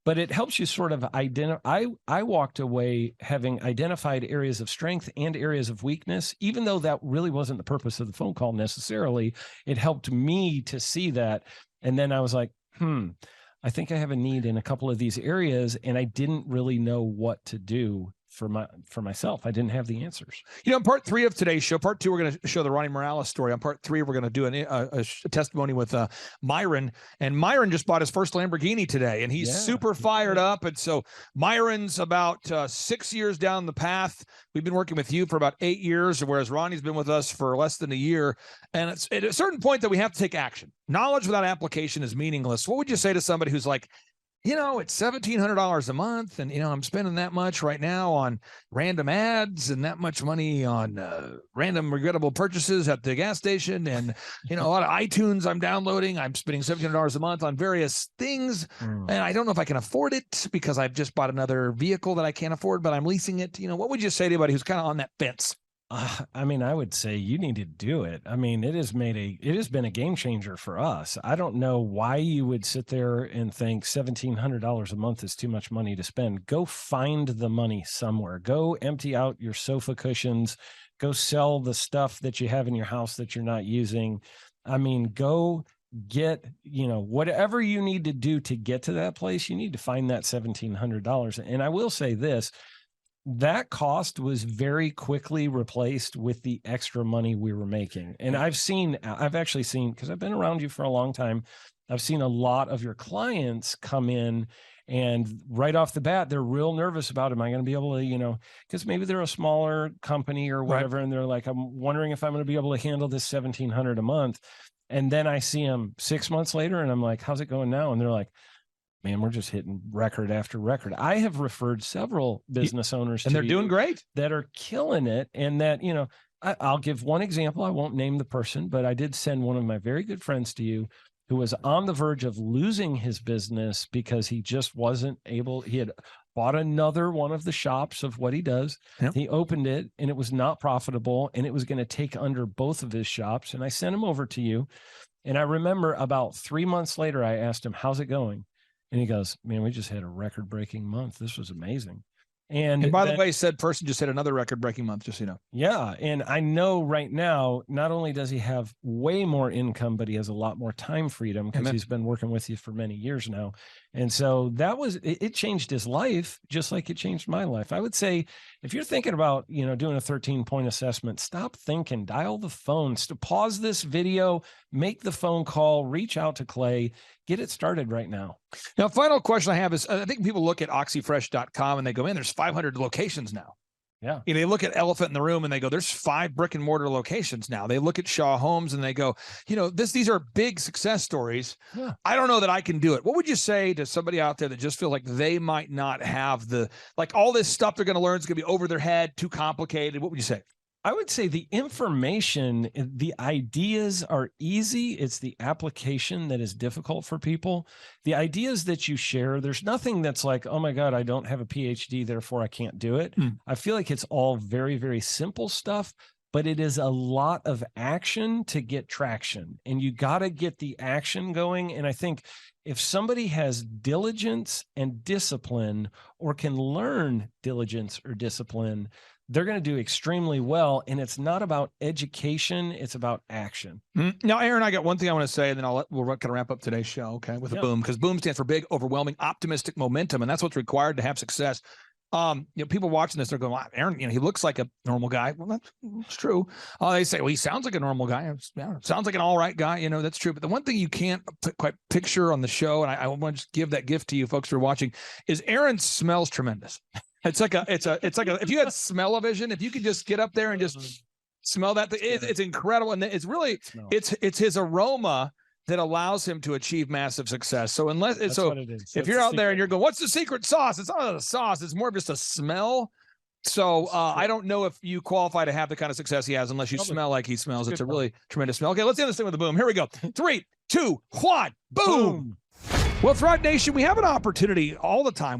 But it helps you sort of identify. I walked away having identified areas of strength and areas of weakness, even though that really wasn't the purpose of the phone call necessarily. It helped me to see that. And then I was like, I think I have a need in a couple of these areas, and I didn't really know what to do for myself. I didn't have the answers. In part 3 of today's show, part 2, we're going to show the Ronnie Morales story. On part 3, we're going to do a testimony with Myron. And Myron just bought his first Lamborghini today, and he's super fired up. And so Myron's about 6 years down the path. We've been working with you for about 8 years, whereas Ronnie's been with us for less than a year. And it's at a certain point that we have to take action. Knowledge without application is meaningless. What would you say to somebody who's like, it's $1,700 a month, and I'm spending that much right now on random ads and that much money on random regrettable purchases at the gas station, and a lot of iTunes I'm downloading. I'm spending $1,700 a month on various things, and I don't know if I can afford it because I've just bought another vehicle that I can't afford, but I'm leasing it. What would you say to anybody who's kind of on that fence? I would say you need to do it. It has been a game changer for us. I don't know why you would sit there and think $1,700 a month is too much money to spend. Go find the money somewhere. Go empty out your sofa cushions. Go sell the stuff that you have in your house that you're not using. Go get, whatever you need to do to get to that place. You need to find that $1,700. And I will say this, that cost was very quickly replaced with the extra money we were making. And I've actually seen, because I've been around you for a long time, I've seen a lot of your clients come in and right off the bat, they're real nervous about, am I going to be able to, because maybe they're a smaller company or whatever. Right. And they're like, I'm wondering if I'm going to be able to handle this $1,700 a month. And then I see them 6 months later and I'm like, how's it going now? And they're like, man, we're just hitting record after record. I have referred several business owners and they're doing great, that are killing it. And that, I'll give one example. I won't name the person, but I did send one of my very good friends to you who was on the verge of losing his business because he just wasn't able. He had bought another one of the shops of what he does. Yep. He opened it and it was not profitable and it was going to take under both of his shops. And I sent him over to you. And I remember about 3 months later, I asked him, how's it going? And he goes, man, we just had a record-breaking month. This was amazing. And by the way, said person just hit another record-breaking month, just so you know. Yeah, and I know right now, not only does he have way more income, but he has a lot more time freedom because he's been working with you for many years now. And so it changed his life just like it changed my life. I would say if you're thinking about, doing a 13-point assessment, stop thinking, dial the phone, pause this video, make the phone call, reach out to Clay, get it started right now. Now, final question I have is, I think people look at oxyfresh.com and they go, man, there's 500 locations now. Yeah. They look at Elephant in the Room and they go, there's 5 brick and mortar locations now. They look at Shaw Homes and they go, these are big success stories. Yeah. I don't know that I can do it. What would you say to somebody out there that just feels like they might not have all this stuff they're going to learn is going to be over their head, too complicated? What would you say? I would say the information, the ideas are easy. It's the application that is difficult for people. The ideas that you share, there's nothing that's like, oh my God, I don't have a PhD, therefore I can't do it. I feel like it's all very, very simple stuff, but it is a lot of action to get traction. And you got to get the action going. And I think if somebody has diligence and discipline or can learn diligence or discipline, they're going to do extremely well. And it's not about education. It's about action. Now, Aaron, I got one thing I want to say, and then we'll kind of wrap up today's show, okay, with a boom, because boom stands for big, overwhelming, optimistic momentum. And that's what's required to have success. People watching this, they're going, wow, Aaron, he looks like a normal guy. Well, that's true. They say, well, he sounds like a normal guy. Sounds like an all right guy. That's true. But the one thing you can't quite picture on the show, and I want to just give that gift to you folks who are watching, is Aaron smells tremendous. It's like if you had smell-o-vision, if you could just get up there and just smell that thing, it's incredible. And it's really, it's his aroma that allows him to achieve massive success. So That's what it is. if That's you're the out there and secret. you're going, what's the secret sauce? It's not a sauce. It's more of just a smell. So I don't know if you qualify to have the kind of success he has unless you Probably. smell like he smells. That's It's a a good really tremendous smell. Okay, let's end this thing with a boom. Here we go. 3, 2, 1, boom. Boom. Well, Thrive Nation, we have an opportunity all the time. We